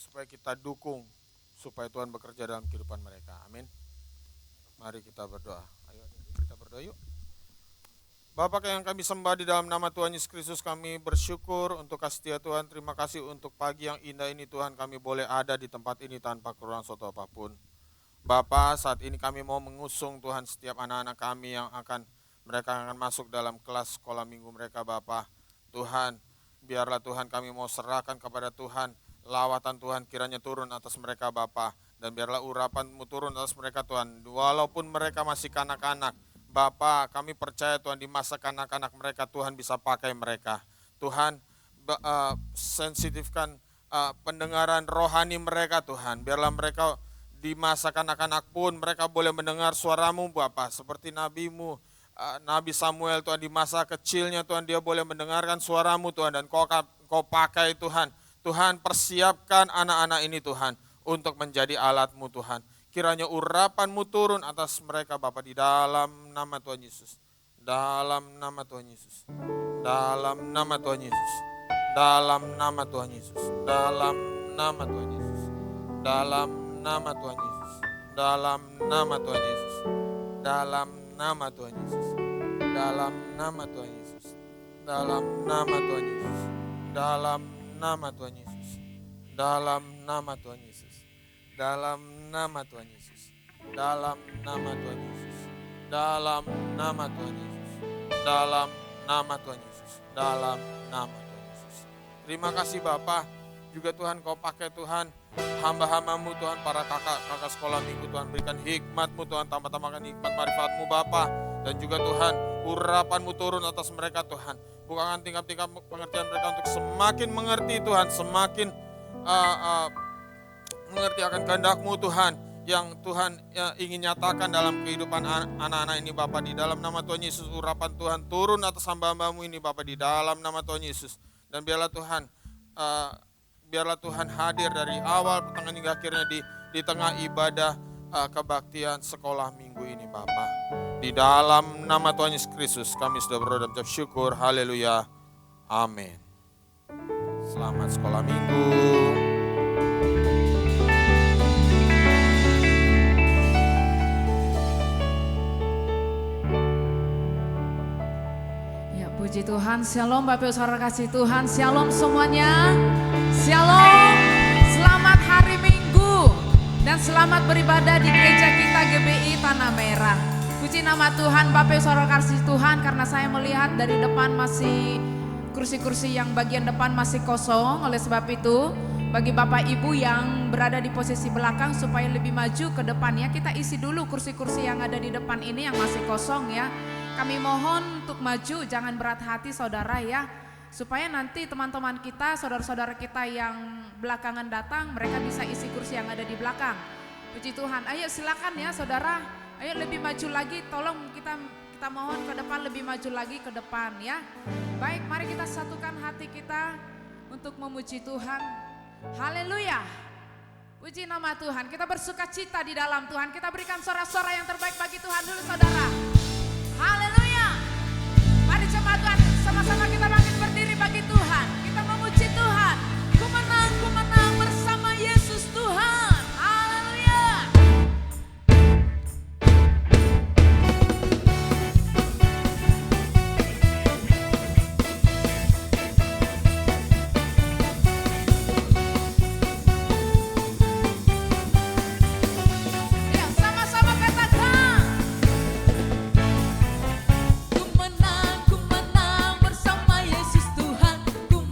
supaya kita dukung, supaya Tuhan bekerja dalam kehidupan mereka. Amin. Mari kita berdoa. Ayo kita berdoa yuk. Bapa yang kami sembah di dalam nama Tuhan Yesus Kristus, kami bersyukur untuk kasih setia Tuhan. Terima kasih untuk pagi yang indah ini Tuhan, kami boleh ada di tempat ini tanpa kekurangan suatu apapun. Bapa, saat ini kami mau mengusung Tuhan setiap anak-anak kami yang mereka akan masuk dalam kelas sekolah minggu mereka Bapa. Tuhan, biarlah Tuhan kami mau serahkan kepada Tuhan, lawatan Tuhan kiranya turun atas mereka Bapa. Dan biarlah urapan-Mu turun atas mereka Tuhan, walaupun mereka masih kanak-kanak. Bapa, kami percaya Tuhan di masa kanak-kanak mereka Tuhan bisa pakai mereka. Tuhan, sensitifkan pendengaran rohani mereka Tuhan. Biarlah mereka di masa kanak-kanak pun mereka boleh mendengar suara-Mu Bapa. Seperti Nabi-Mu, Nabi Samuel Tuhan, di masa kecilnya Tuhan dia boleh mendengarkan suara-Mu Tuhan. Dan Kau pakai Tuhan. Tuhan, persiapkan anak-anak ini Tuhan untuk menjadi alat-Mu Tuhan. Kiranya urapan-Mu turun atas mereka Bapa di dalam nama Tuhan Yesus. Dalam nama Tuhan Yesus. Dalam nama Tuhan Yesus. Dalam nama Tuhan Yesus. Dalam nama Tuhan Yesus. Dalam nama Tuhan Yesus. Dalam nama Tuhan Yesus. Dalam nama Tuhan Yesus. Dalam nama Tuhan Yesus. Dalam nama Tuhan Yesus. Dalam nama Tuhan Yesus. Dalam nama Tuhan Yesus. Dalam nama Tuhan Yesus. Dalam nama Tuhan Yesus. Dalam nama Tuhan Yesus. Dalam nama Tuhan Yesus. Dalam nama Tuhan Yesus. Terima kasih Bapa. Juga Tuhan Kau pakai Tuhan hamba-hamba-Mu Tuhan, para kakak-kakak sekolah minggu Tuhan, berikan hikmat-Mu Tuhan, tambah-tambahkan hikmat marifat-Mu Bapa. Dan juga Tuhan, urapan-Mu turun atas mereka Tuhan. Bukakan tingkap-tingkap pengertian mereka untuk semakin mengerti Tuhan, semakin mengerti akan kehendak-Mu Tuhan, yang Tuhan ingin nyatakan dalam kehidupan anak-anak ini Bapa. Di dalam nama Tuhan Yesus, urapan Tuhan turun atas hamba-hamba-Mu ini Bapa, di dalam nama Tuhan Yesus. Dan biarlah Tuhan hadir dari awal, pertengahan hingga akhirnya di tengah ibadah kebaktian sekolah minggu ini Bapa. Di dalam nama Tuhan Yesus Kristus kami sudah berdoa dan mengucap syukur. Haleluya. Amin. Selamat sekolah minggu. Puji Tuhan, shalom Bapak Ibu Saudara kasih Tuhan, shalom semuanya, shalom, selamat hari Minggu, dan selamat beribadah di gereja kita GBI Tanah Merah. Puji nama Tuhan Bapak Ibu Saudara kasih Tuhan, karena saya melihat dari depan masih kursi-kursi yang bagian depan masih kosong. Oleh sebab itu bagi Bapak Ibu yang berada di posisi belakang supaya lebih maju ke depan ya, kita isi dulu kursi-kursi yang ada di depan ini yang masih kosong ya. Kami mohon untuk maju, jangan berat hati saudara ya, supaya nanti teman-teman kita, saudara-saudara kita yang belakangan datang, mereka bisa isi kursi yang ada di belakang. Puji Tuhan, ayo silakan ya saudara, ayo lebih maju lagi, tolong kita mohon ke depan, lebih maju lagi ke depan ya. Baik, mari kita satukan hati kita untuk memuji Tuhan. Haleluya. Puji nama Tuhan, kita bersuka cita di dalam Tuhan, kita berikan sorak-sorai yang terbaik bagi Tuhan dulu saudara. Haleluya. Mari jemaat Tuhan, sama-sama kita bangkit berdiri bagi Tuhan. Kita memuji Tuhan. Ku menang bersama Yesus Tuhan. Haleluya. Ya, sama-sama katakan. Ku menang bersama Yesus Tuhan. Ku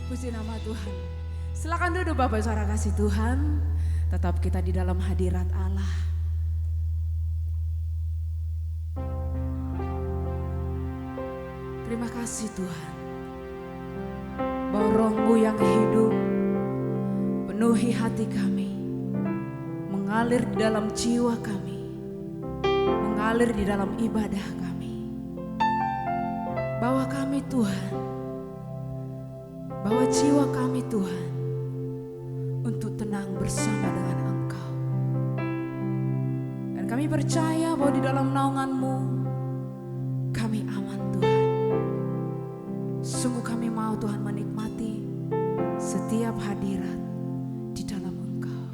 Puji nama Tuhan. Silakan duduk Bapak Saudara kasih Tuhan. Tetap kita di dalam hadirat Allah. Terima kasih Tuhan. Bahwa Roh-Mu yang hidup penuhi hati kami. Mengalir di dalam jiwa kami. Mengalir di dalam ibadah kami. Bahwa kami Tuhan. Bahwa jiwa kami Tuhan. Untuk tenang bersama dengan Engkau. Dan kami percaya bahwa di dalam naungan-Mu kami aman Tuhan. Sungguh kami mau Tuhan menikmati setiap hadirat di dalam Engkau.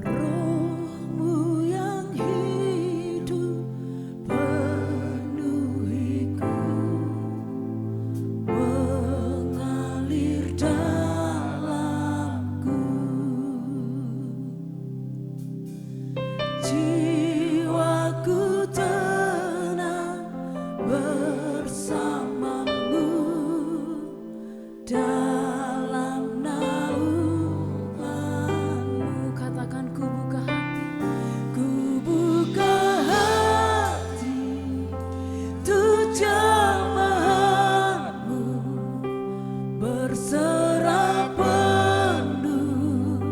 Roh-Mu yang hidup penuhiku, mengalir dalamku. Jiwaku tenang bersamamu dalam naungan-Mu. Katakan ku buka hati, ku buka hati untuk jamahan-Mu, berserah penuh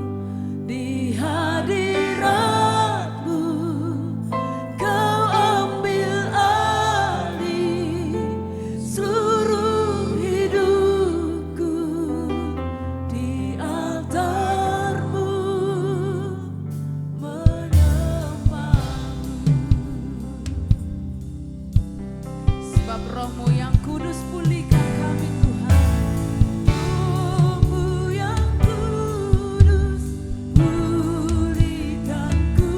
di hadirat-Mu. Kau ambil alih seluruh hidupku di altar-Mu, menyembah-Mu. Sebab Roh-Mu yang kudus pulihkan kami Tuhan. Roh-Mu yang kudus pulihkanku.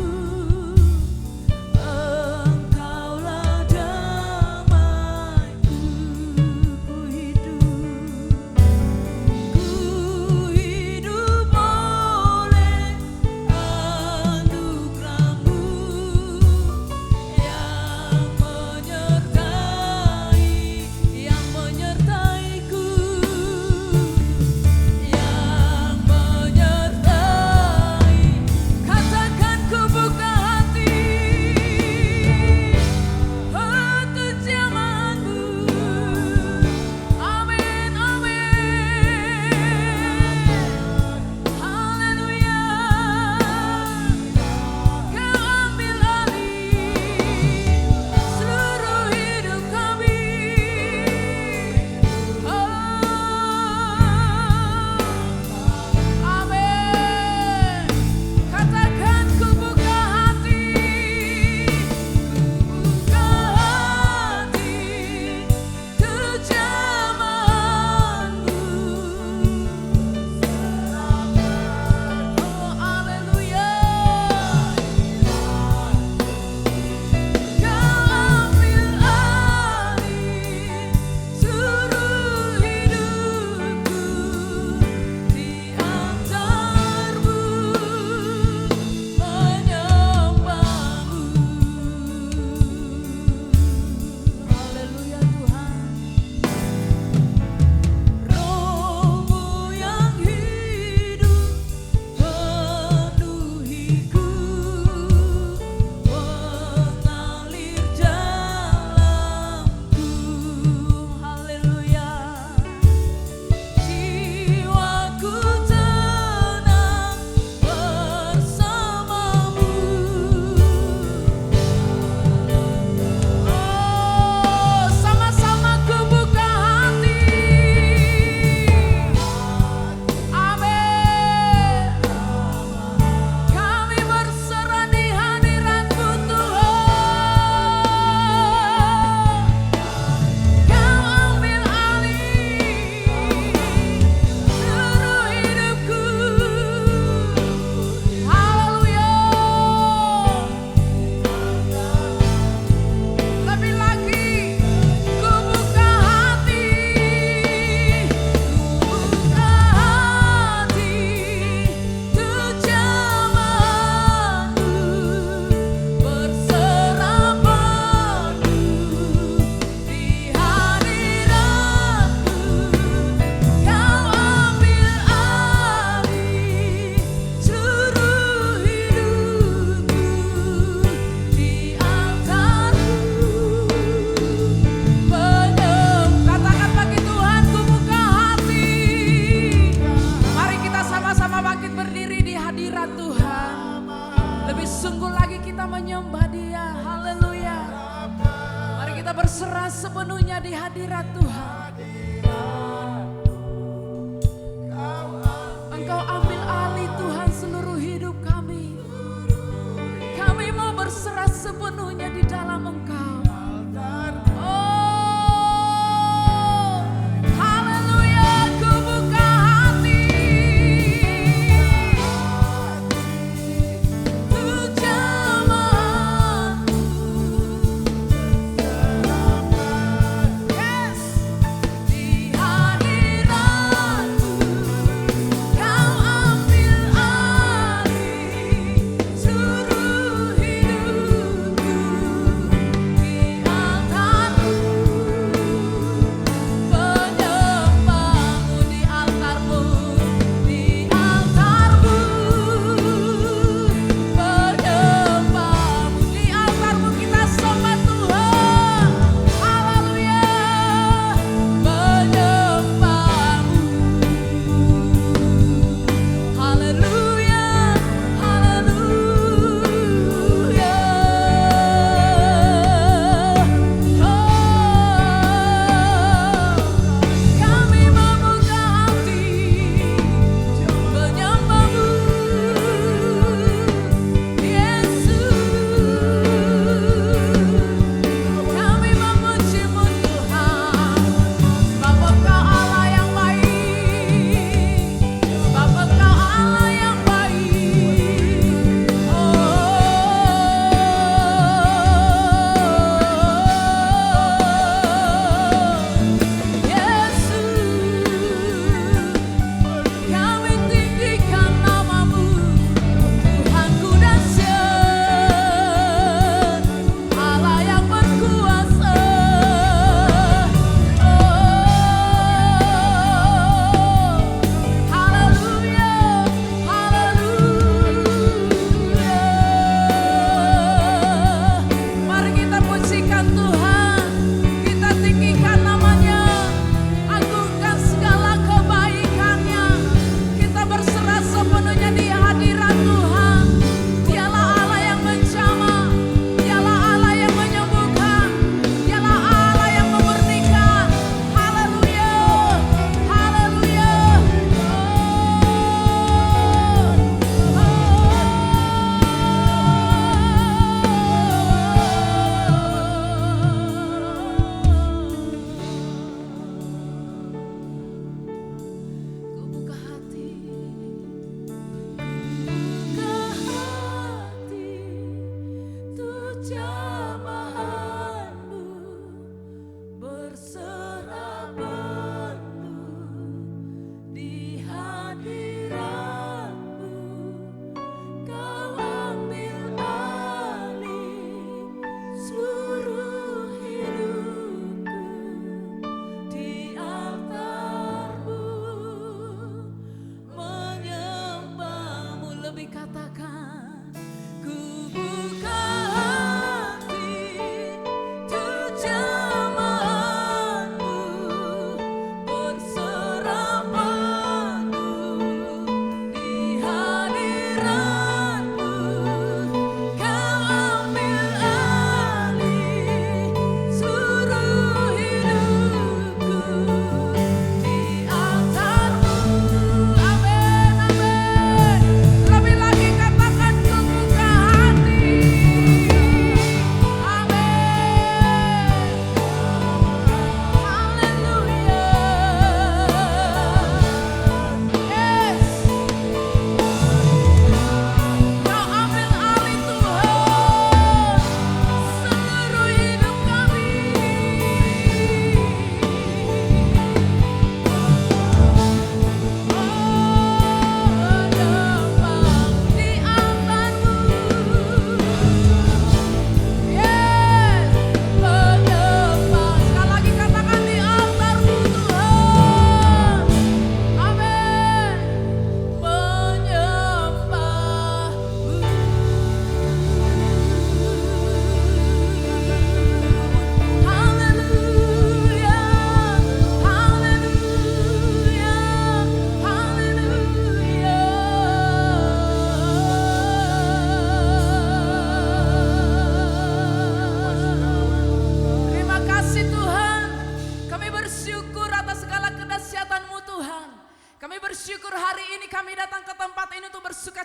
Engkaulah damaiku. Ku hidup oleh anugerah-Mu yang menyertai, yang kita berserah sepenuhnya di hadirat Tuhan. Engkau ambil alih Tuhan seluruh hidup kami. Kami mau berserah sepenuhnya di dalam Engkau. Oh, haleluya, ku buka hati. Ku jamah. Yes, di hadirat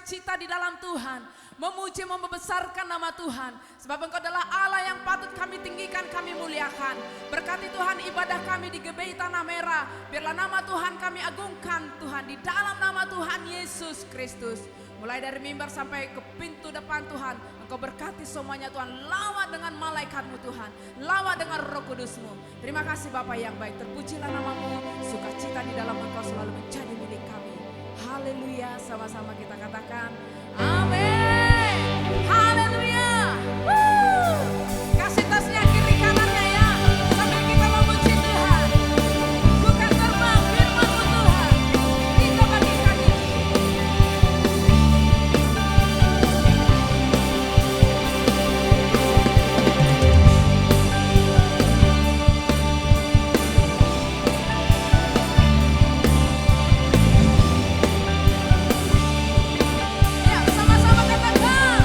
sukacita di dalam Tuhan, memuji membesarkan nama Tuhan, sebab Engkau adalah Allah yang patut kami tinggikan, kami muliakan. Berkati Tuhan ibadah kami di GBI Tanah Merah, biarlah nama Tuhan kami agungkan Tuhan di dalam nama Tuhan Yesus Kristus. Mulai dari mimbar sampai ke pintu depan Tuhan, Engkau berkati semuanya Tuhan. Lawat dengan malaikat-Mu Tuhan, lawat dengan Roh Kudus-Mu. Terima kasih Bapa yang baik, terpujilah nama-Mu. Sukacita di dalam Engkau selalu menjadi milik kami. Haleluya, sama-sama kita katakan amin. Haleluya. Kasih tasnya kiri kanannya ya, sambil kita memuji Tuhan. Bukan terbang firman-Mu Tuhan, kita bagikan ini. Ya, sama-sama katakan.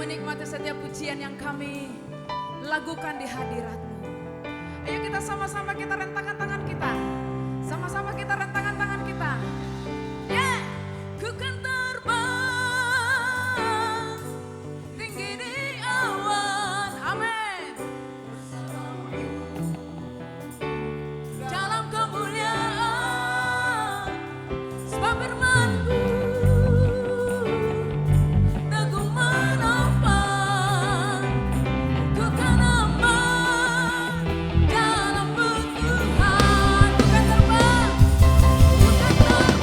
menikmati setiap pujian yang kami lakukan di hadirat-Mu. Ayo kita sama-sama kita rentangkan tangan kita. Sama-sama kita rentangkan tangan kita. Yeah. Ku kan terbang tinggi di awan. Amin. Dalam kemuliaan sebab firman-Mu teguh menopang. Ku kan aman dalam Tuhan. Ku kan terbang, ku kan terbang.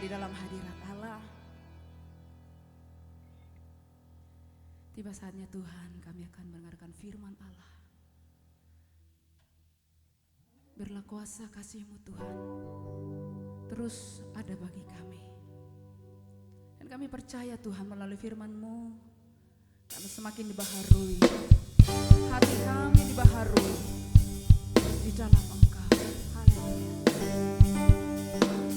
di dalam hadirat Allah. Tiba saatnya Tuhan, kami akan mendengarkan firman Allah. Biarlah kuasa kasih-Mu Tuhan terus ada bagi kami. Dan kami percaya Tuhan melalui firman-Mu, kami semakin dibaharui. Hati kami dibaharui di dalam Engkau. Haleluya. Ku datang Tuhan.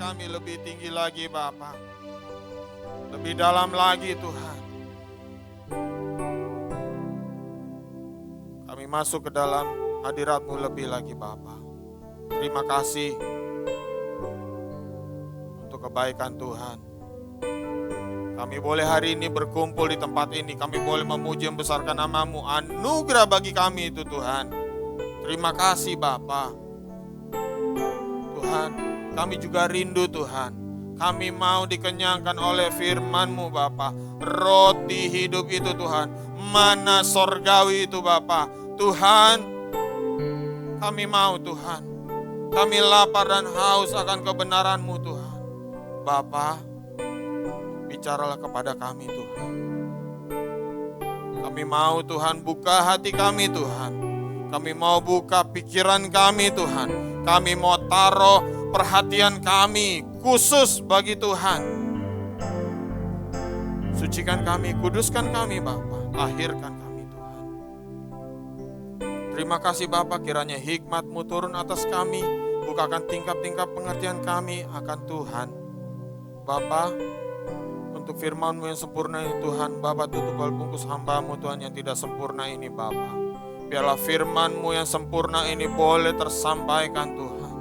kami lebih tinggi lagi Bapa. Lebih dalam lagi Tuhan. Kami masuk ke dalam hadirat-Mu lebih lagi Bapa. Terima kasih untuk kebaikan Tuhan. Kami boleh hari ini berkumpul di tempat ini. Kami boleh memuji membesarkan nama-Mu. Anugerah bagi kami itu Tuhan. Terima kasih Bapa. Tuhan, kami juga rindu Tuhan. Kami mau dikenyangkan oleh firman-Mu Bapa. Roti hidup itu Tuhan. Mana sorgawi itu Bapa. Tuhan, kami mau Tuhan. Kami lapar dan haus akan kebenaran-Mu Tuhan. Bapa, bicaralah kepada kami Tuhan. Kami mau Tuhan buka hati kami Tuhan. Kami mau buka pikiran kami Tuhan. Kami mau taruh perhatian kami khusus bagi Tuhan. Sucikan kami, kuduskan kami Bapa. Lahirkan kami Tuhan. Terima kasih Bapa, kiranya hikmat-Mu turun atas kami. Bukakan tingkap-tingkap pengertian kami akan Tuhan. Bapa, untuk firman-Mu yang sempurna ini Tuhan, Bapa tutup bungkus hamba-Mu Tuhan yang tidak sempurna ini Bapa. Biarlah firman-Mu yang sempurna ini boleh tersampaikan Tuhan.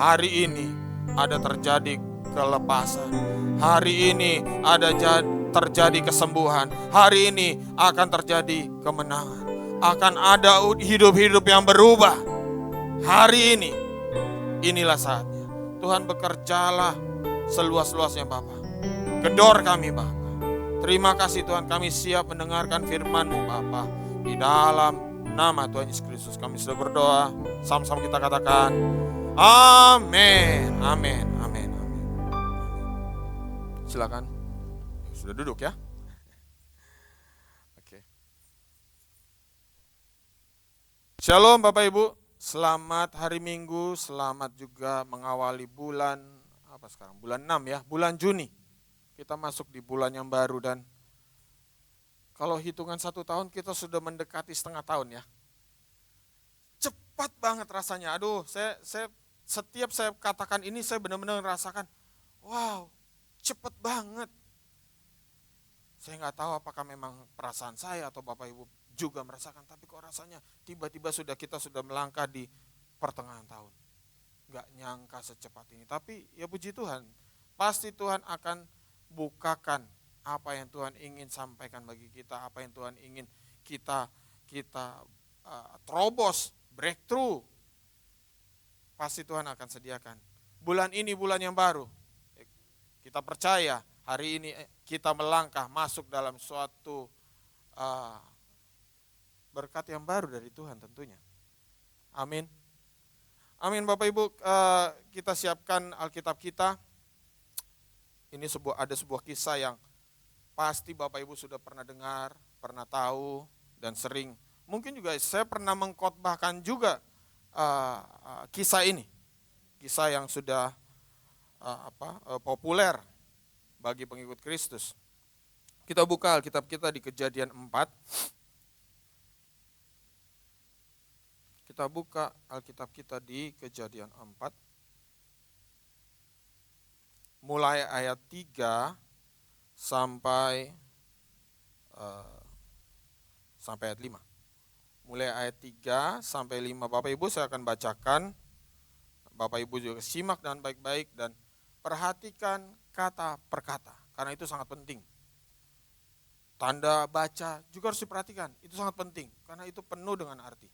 Hari ini ada terjadi kelepasan. Hari ini ada terjadi kesembuhan. Hari ini akan terjadi kemenangan. Akan ada hidup-hidup yang berubah. Hari ini, inilah saatnya. Tuhan bekerjalah seluas-luasnya Bapa. Gedor kami Bapa. Terima kasih Tuhan, kami siap mendengarkan firman-Mu Bapa. Di dalam nama Tuhan Yesus Kristus kami sudah berdoa. Sama-sama kita katakan amin, amin, amin, amin. Silakan. Sudah duduk ya. Oke. Shalom Bapak Ibu. Selamat hari Minggu, selamat juga mengawali bulan apa sekarang? Bulan 6 ya, bulan Juni. Kita masuk di bulan yang baru dan kalau hitungan 1 tahun kita sudah mendekati setengah tahun ya. Cepat banget rasanya. Aduh, setiap saya katakan ini saya benar-benar merasakan, wow, cepat banget. Saya nggak tahu apakah memang perasaan saya atau Bapak Ibu juga merasakan, tapi kok rasanya tiba-tiba kita sudah melangkah di pertengahan tahun. Nggak nyangka secepat ini, tapi ya puji Tuhan, pasti Tuhan akan bukakan apa yang Tuhan ingin sampaikan bagi kita, apa yang Tuhan ingin kita terobos, breakthrough. Pasti Tuhan akan sediakan. Bulan ini bulan yang baru. Kita percaya hari ini kita melangkah masuk dalam suatu berkat yang baru dari Tuhan tentunya. Amin. Amin Bapak Ibu, kita siapkan Alkitab kita. Ini ada sebuah kisah yang pasti Bapak Ibu sudah pernah dengar, pernah tahu, dan sering. Mungkin juga saya pernah mengkhotbahkan juga kisah ini. Kisah yang sudah populer bagi pengikut Kristus. Kita buka Alkitab kita di Kejadian 4. Kita buka Alkitab kita di Kejadian 4. Mulai ayat 3 sampai ayat 5. Mulai ayat 3 sampai 5. Bapak Ibu saya akan bacakan. Bapak Ibu juga simak dengan baik-baik dan perhatikan kata per kata. Karena itu sangat penting. Tanda baca juga harus diperhatikan. Itu sangat penting. Karena itu penuh dengan arti.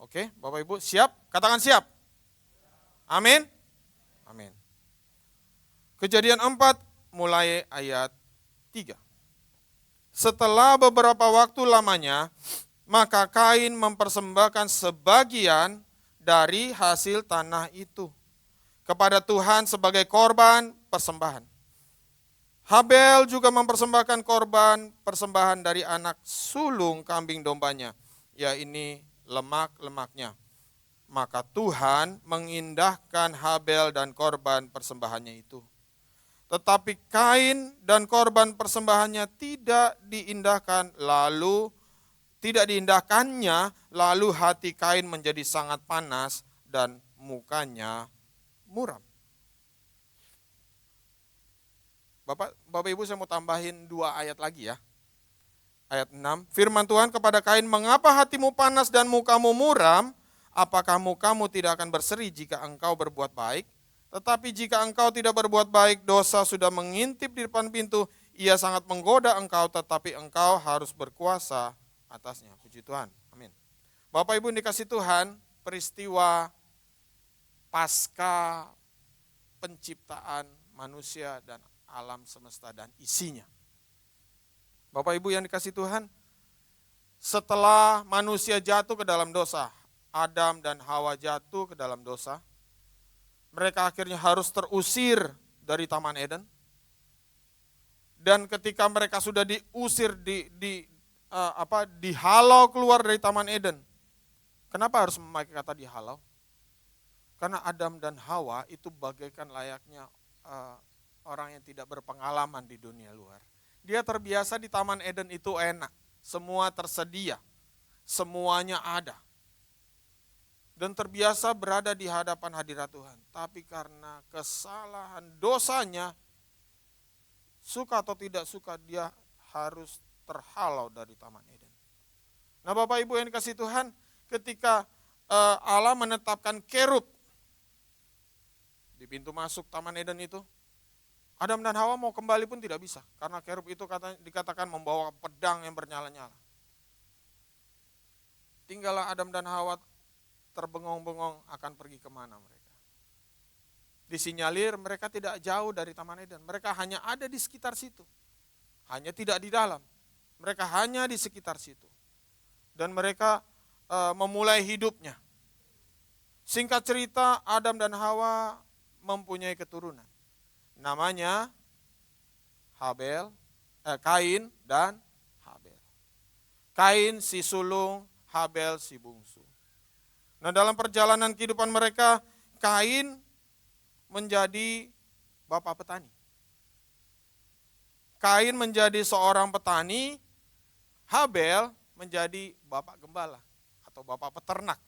Oke, Bapak Ibu siap? Katakan siap. Amin. Amin. Kejadian 4 mulai ayat 3. Setelah beberapa waktu lamanya, maka Kain mempersembahkan sebagian dari hasil tanah itu kepada Tuhan sebagai korban persembahan. Habel juga mempersembahkan korban persembahan dari anak sulung kambing dombanya, yaitu lemak-lemaknya. Maka Tuhan mengindahkan Habel dan korban persembahannya itu. Tetapi Kain dan korban persembahannya tidak diindahkannya, lalu hati Kain menjadi sangat panas dan mukanya muram. Bapak Ibu saya mau tambahin 2 ayat lagi ya. Ayat 6, firman Tuhan kepada Kain, mengapa hatimu panas dan mukamu muram? Apakah mukamu tidak akan berseri jika engkau berbuat baik? Tetapi jika engkau tidak berbuat baik, dosa sudah mengintip di depan pintu, ia sangat menggoda engkau, tetapi engkau harus berkuasa atasnya. Puji Tuhan, amin. Bapak Ibu dikasih Tuhan, peristiwa pasca penciptaan manusia dan alam semesta dan isinya. Bapak Ibu yang dikasih Tuhan, setelah manusia jatuh ke dalam dosa, Adam dan Hawa jatuh ke dalam dosa, mereka akhirnya harus terusir dari Taman Eden. Dan ketika mereka sudah diusir, dihalau keluar dari Taman Eden. Kenapa harus memakai kata dihalau? Karena Adam dan Hawa itu bagaikan layaknya orang yang tidak berpengalaman di dunia luar. Dia terbiasa di Taman Eden itu enak, semua tersedia, semuanya ada. Dan terbiasa berada di hadapan hadirat Tuhan. Tapi karena kesalahan dosanya, suka atau tidak suka dia harus terhalau dari Taman Eden. Nah Bapak Ibu yang dikasih Tuhan, ketika Allah menetapkan kerub di pintu masuk Taman Eden itu, Adam dan Hawa mau kembali pun tidak bisa, karena kerub itu dikatakan membawa pedang yang bernyala-nyala. Tinggallah Adam dan Hawa terbengong-bengong akan pergi kemana mereka. Disinyalir mereka tidak jauh dari Taman Eden, mereka hanya ada di sekitar situ. Hanya tidak di dalam, mereka hanya di sekitar situ. Dan mereka memulai hidupnya. Singkat cerita, Adam dan Hawa mempunyai keturunan. Namanya Kain dan Habel. Kain si sulung, Habel si bungsu. Nah dalam perjalanan kehidupan mereka, Kain menjadi bapak petani. Kain menjadi seorang petani, Habel menjadi bapak gembala atau bapak peternak.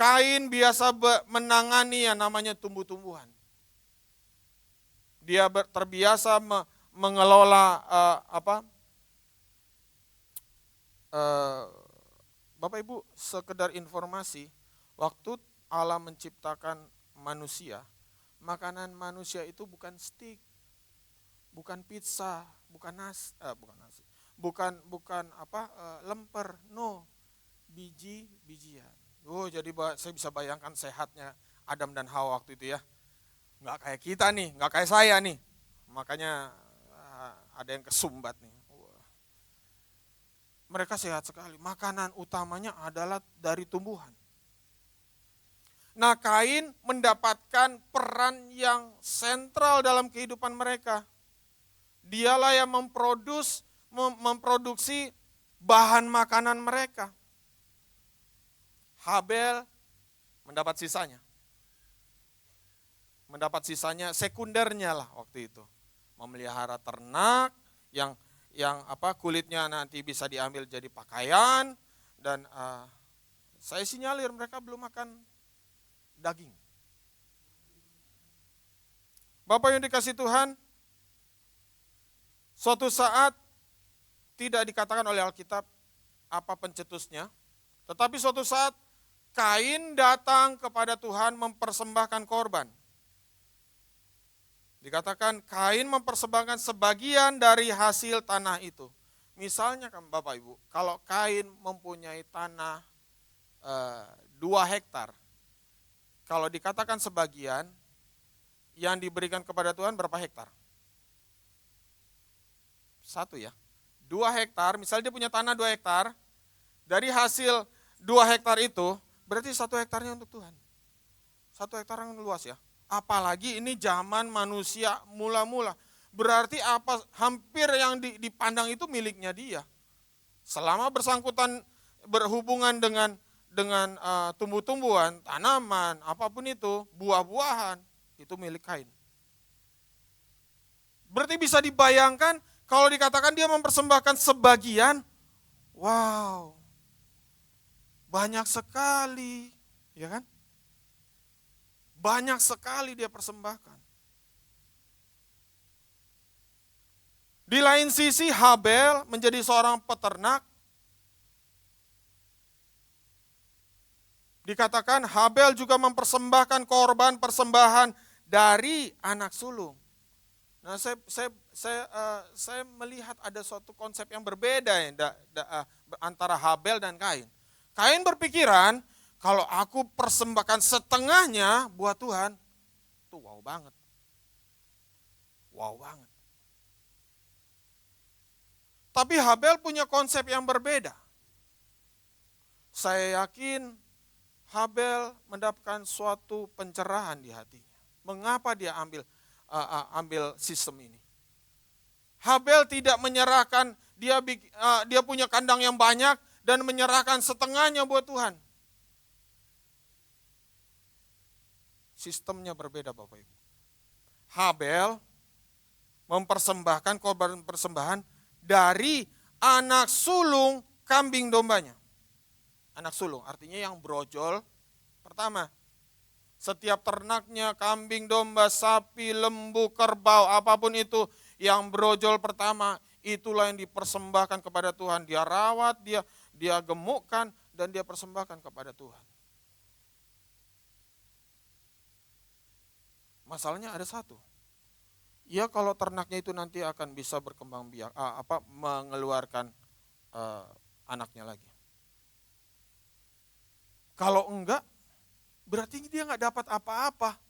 Kain biasa menangani yang namanya tumbuh-tumbuhan. Dia terbiasa mengelola Bapak Ibu, sekedar informasi, waktu Allah menciptakan manusia, makanan manusia itu bukan steak, bukan pizza, bukan nasi, lemper, no, biji-bijian. Jadi saya bisa bayangkan sehatnya Adam dan Hawa waktu itu ya. Nggak kayak kita nih, nggak kayak saya nih. Makanya ada yang kesumbat nih. Mereka sehat sekali. Makanan utamanya adalah dari tumbuhan. Nah, Kain mendapatkan peran yang sentral dalam kehidupan mereka. Dialah yang memproduksi bahan makanan mereka. Habel mendapat sisanya. Mendapat sisanya sekundernya lah waktu itu. Memelihara ternak yang kulitnya nanti bisa diambil jadi pakaian. Dan saya sinyalir mereka belum makan daging. Bapak yang dikasih Tuhan, suatu saat tidak dikatakan oleh Alkitab apa pencetusnya, tetapi suatu saat Kain datang kepada Tuhan mempersembahkan korban. Dikatakan Kain mempersembahkan sebagian dari hasil tanah itu. Misalnya kan Bapak Ibu, kalau Kain mempunyai tanah 2 hektar, kalau dikatakan sebagian, yang diberikan kepada Tuhan berapa hektar? 1 ya. 2 hektar, misalnya dia punya tanah 2 hektar, dari hasil 2 hektar itu, berarti 1 hektarnya untuk Tuhan. 1 hektar yang luas ya. Apalagi ini zaman manusia mula-mula. Berarti hampir yang dipandang itu miliknya dia. Selama bersangkutan berhubungan dengan tumbuh-tumbuhan, tanaman, apapun itu, buah-buahan, itu milik Kain. Berarti bisa dibayangkan kalau dikatakan dia mempersembahkan sebagian, wow, banyak sekali, ya kan? Banyak sekali dia persembahkan. Di lain sisi Habel menjadi seorang peternak. Dikatakan Habel juga mempersembahkan korban persembahan dari anak sulung. Nah, saya melihat ada suatu konsep yang berbeda ya, antara Habel dan Kain. Kain berpikiran, kalau aku persembahkan setengahnya buat Tuhan, itu wow banget. Wow banget. Tapi Habel punya konsep yang berbeda. Saya yakin Habel mendapatkan suatu pencerahan di hatinya. Mengapa dia ambil sistem ini? Habel tidak menyerahkan, dia punya kandang yang banyak dan menyerahkan setengahnya buat Tuhan. Sistemnya berbeda Bapak Ibu. Habel mempersembahkan korban persembahan dari anak sulung kambing dombanya. Anak sulung artinya yang brojol pertama. Setiap ternaknya, kambing, domba, sapi, lembu, kerbau, apapun itu yang brojol pertama, itulah yang dipersembahkan kepada Tuhan. Dia rawat, dia gemukkan, dan dia persembahkan kepada Tuhan. Masalahnya ada satu. Ya kalau ternaknya itu nanti akan bisa berkembang biak, mengeluarkan anaknya lagi. Kalau enggak, berarti dia nggak dapat apa-apa.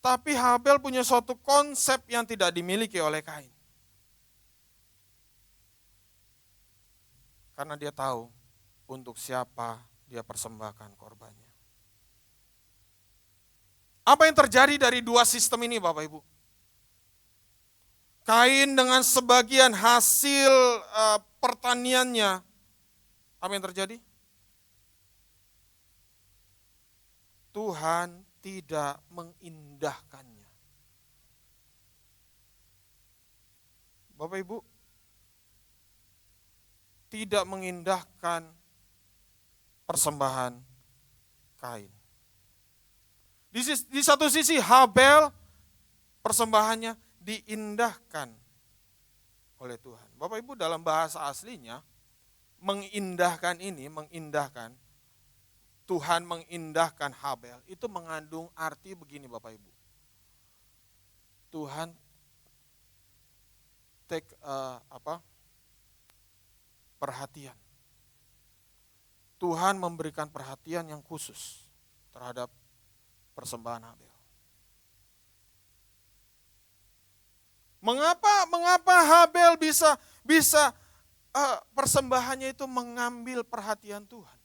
Tapi Habel punya suatu konsep yang tidak dimiliki oleh Kain. Karena dia tahu untuk siapa dia persembahkan korbannya. Apa yang terjadi dari dua sistem ini Bapak Ibu? Kain dengan sebagian hasil pertaniannya, apa yang terjadi? Tuhan tidak mengindahkannya. Bapak Ibu, tidak mengindahkan persembahan Kain. Di satu sisi Habel persembahannya diindahkan oleh Tuhan. Bapak Ibu dalam bahasa aslinya mengindahkan Tuhan mengindahkan Habel itu mengandung arti begini Bapak Ibu. Tuhan perhatian. Tuhan memberikan perhatian yang khusus terhadap persembahan Habel. Mengapa Habel bisa persembahannya itu mengambil perhatian Tuhan?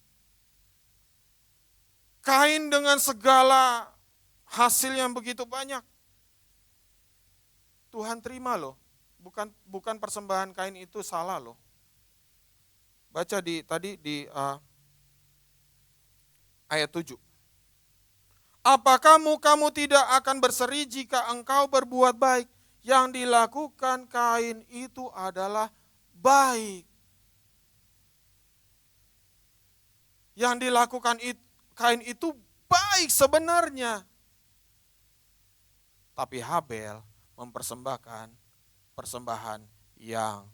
Kain dengan segala hasil yang begitu banyak, Tuhan terima loh. Bukan persembahan Kain itu salah loh. Baca tadi di ayat 7. Apakah kamu tidak akan berseri jika engkau berbuat baik? Yang dilakukan Kain itu adalah baik. Yang dilakukan Kain itu baik sebenarnya. Tapi Habel mempersembahkan persembahan yang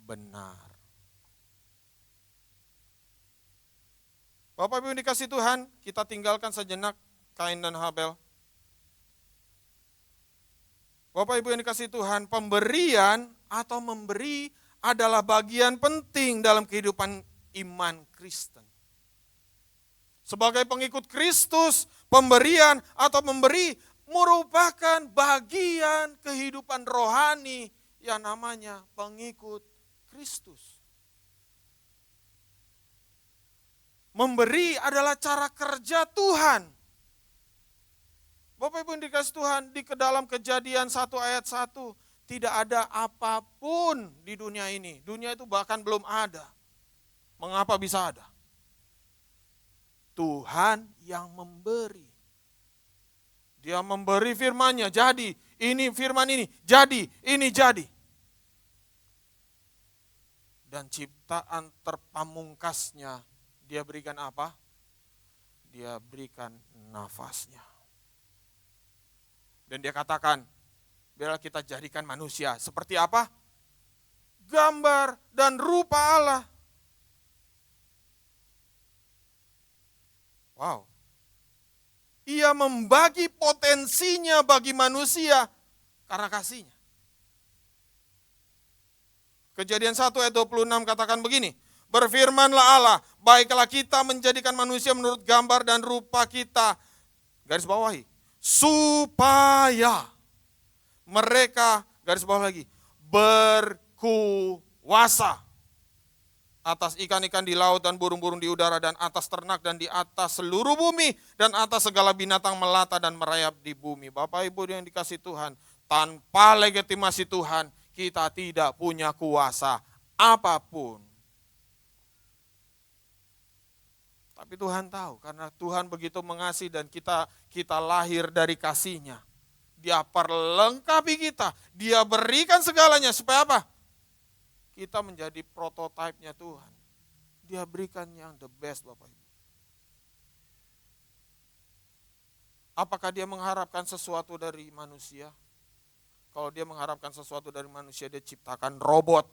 benar. Bapak Ibu yang dikasih Tuhan, kita tinggalkan sejenak Kain dan Habel. Bapak Ibu yang dikasih Tuhan, pemberian atau memberi adalah bagian penting dalam kehidupan iman Kristen. Sebagai pengikut Kristus, pemberian atau memberi merupakan bagian kehidupan rohani yang namanya pengikut Kristus. Memberi adalah cara kerja Tuhan. Bapak Ibu yang dikasih Tuhan, di dalam Kejadian 1 ayat 1, tidak ada apapun di dunia ini. Dunia itu bahkan belum ada. Mengapa bisa ada? Tuhan yang memberi. Dia memberi firman-Nya, jadi ini firman ini, jadi ini jadi. Dan ciptaan terpamungkasnya, dia berikan apa? Dia berikan nafasnya. Dan dia katakan, biarlah kita jadikan manusia. Seperti apa? Gambar dan rupa Allah. Wow. Ia membagi potensinya bagi manusia karena kasihnya. Kejadian 1 ayat 26 katakan begini, berfirmanlah Allah, baiklah kita menjadikan manusia menurut gambar dan rupa kita, garis bawahi, supaya mereka, garis bawah lagi, berkuasa atas ikan-ikan di laut dan burung-burung di udara dan atas ternak dan di atas seluruh bumi dan atas segala binatang melata dan merayap di bumi. Bapak Ibu yang dikasih Tuhan, tanpa legitimasi Tuhan, kita tidak punya kuasa apapun. Tapi Tuhan tahu, karena Tuhan begitu mengasihi dan kita lahir dari kasih-Nya. Dia perlengkapi kita, Dia berikan segalanya supaya apa? Kita menjadi prototipe-nya Tuhan. Dia berikan yang the best, Bapak Ibu. Apakah Dia mengharapkan sesuatu dari manusia? Kalau Dia mengharapkan sesuatu dari manusia, Dia ciptakan robot.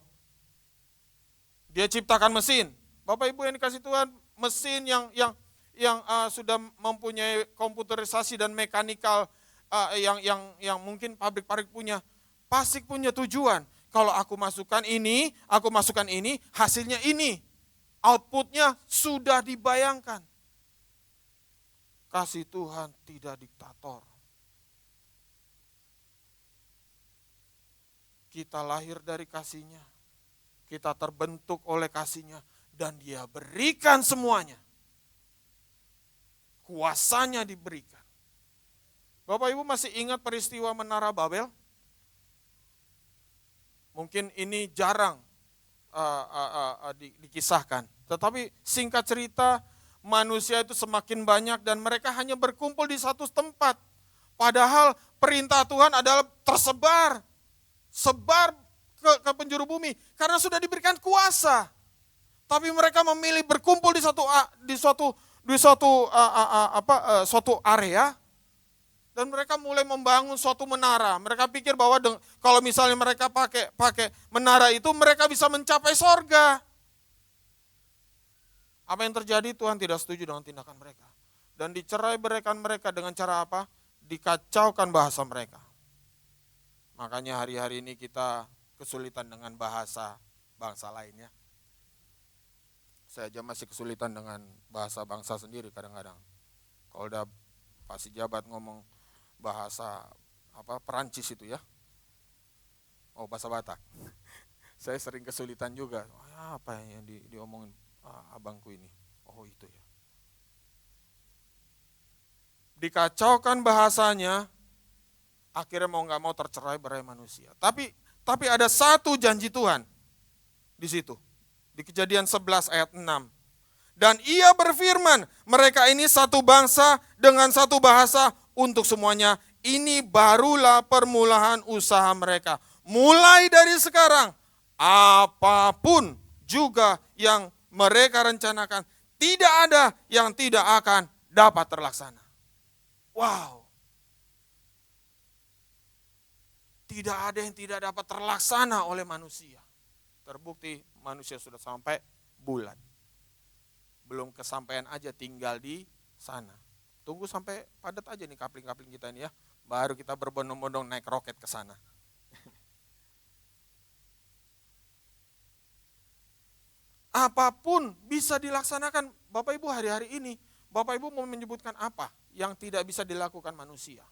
Dia ciptakan mesin. Bapak Ibu yang dikasih Tuhan, mesin yang sudah mempunyai komputerisasi dan mekanikal yang mungkin pabrik-pabrik punya, pasti punya tujuan. Kalau aku masukkan ini, hasilnya ini. Outputnya sudah dibayangkan. Kasih Tuhan tidak diktator. Kita lahir dari kasih-Nya, kita terbentuk oleh kasih-Nya, dan Dia berikan semuanya. Kuasanya diberikan. Bapak Ibu masih ingat peristiwa Menara Babel? Mungkin ini jarang dikisahkan, tetapi singkat cerita, manusia itu semakin banyak dan mereka hanya berkumpul di satu tempat. Padahal perintah Tuhan adalah sebar ke penjuru bumi karena sudah diberikan kuasa. Tapi mereka memilih berkumpul di suatu area dan mereka mulai membangun suatu menara. Mereka pikir bahwa kalau misalnya mereka pakai menara itu mereka bisa mencapai sorga. Apa yang terjadi? Tuhan tidak setuju dengan tindakan mereka. Dan dicerai-beraikan mereka dengan cara apa? Dikacaukan bahasa mereka. Makanya hari-hari ini kita kesulitan dengan bahasa bangsa lainnya. Saya aja masih kesulitan dengan bahasa bangsa sendiri kadang-kadang. Kalau udah pasti jabat ngomong bahasa Perancis itu ya. Oh, bahasa Batak. Saya sering kesulitan juga. Apa yang diomongin abangku ini? Oh, itu ya. Dikacaukan bahasanya, akhirnya mau nggak mau tercerai-berai manusia. Tapi ada satu janji Tuhan di situ. Di Kejadian 11 ayat 6. Dan Ia berfirman, mereka ini satu bangsa dengan satu bahasa untuk semuanya. Ini barulah permulaan usaha mereka. Mulai dari sekarang, apapun juga yang mereka rencanakan, tidak ada yang tidak akan dapat terlaksana. Wow. Tidak ada yang tidak dapat terlaksana oleh manusia. Terbukti manusia sudah sampai bulan. Belum kesampaian aja, tinggal di sana. Tunggu sampai padat aja nih kapling-kapling kita ini ya. Baru kita berbondong-bondong naik roket ke sana. Apapun bisa dilaksanakan. Bapak Ibu hari-hari ini, Bapak Ibu mau menyebutkan apa yang tidak bisa dilakukan manusia?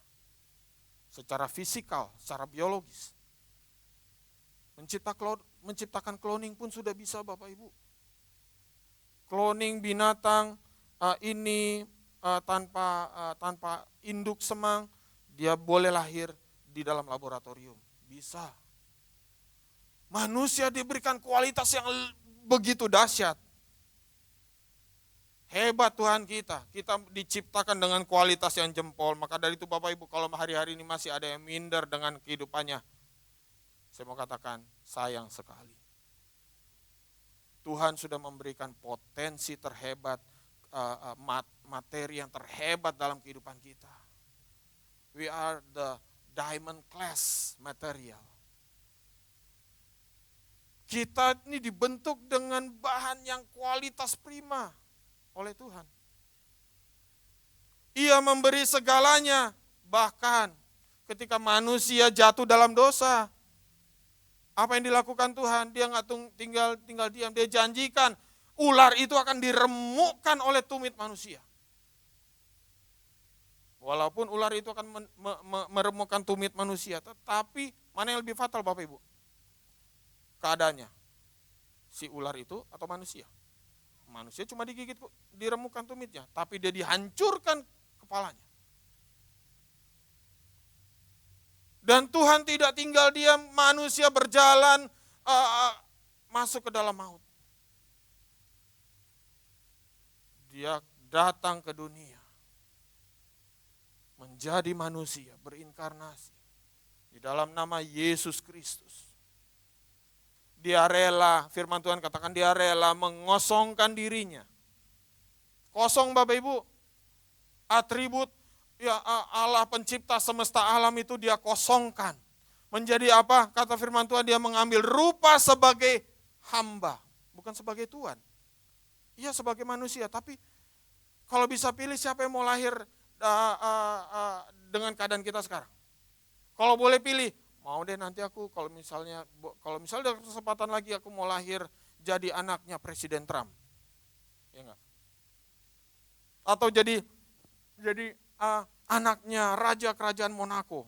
Secara fisikal, secara biologis. Menciptakan cloning pun sudah bisa Bapak Ibu. Cloning binatang ini tanpa induk semang, dia boleh lahir di dalam laboratorium. Bisa. Manusia diberikan kualitas yang begitu dahsyat. Hebat Tuhan kita diciptakan dengan kualitas yang jempol. Maka dari itu Bapak Ibu, kalau hari-hari ini masih ada yang minder dengan kehidupannya, saya mau katakan sayang sekali. Tuhan sudah memberikan potensi terhebat, materi yang terhebat dalam kehidupan kita. We are the diamond class material. Kita ini dibentuk dengan bahan yang kualitas prima oleh Tuhan. Ia memberi segalanya, bahkan ketika manusia jatuh dalam dosa. Apa yang dilakukan Tuhan? Dia nggak tinggal diam, dia janjikan ular itu akan diremukkan oleh tumit manusia. Walaupun ular itu akan meremukkan tumit manusia, tetapi mana yang lebih fatal Bapak Ibu? Keadaannya, si ular itu atau manusia? Manusia cuma digigit, diremukkan tumitnya, tapi dia dihancurkan kepalanya. Dan Tuhan tidak tinggal diam, manusia berjalan masuk ke dalam maut. Dia datang ke dunia, menjadi manusia, berinkarnasi di dalam nama Yesus Kristus. Dia rela, firman Tuhan katakan dia rela mengosongkan dirinya. Kosong Bapak Ibu, atribut ya Allah pencipta semesta alam itu dia kosongkan. Menjadi apa? Kata firman Tuhan, dia mengambil rupa sebagai hamba, bukan sebagai Tuhan. Iya sebagai manusia, tapi kalau bisa pilih siapa yang mau lahir dengan keadaan kita sekarang? Kalau boleh pilih, mau deh nanti aku kalau misalnya ada kesempatan lagi aku mau lahir jadi anaknya Presiden Trump. Ya enggak? Atau jadi anaknya Raja Kerajaan Monaco.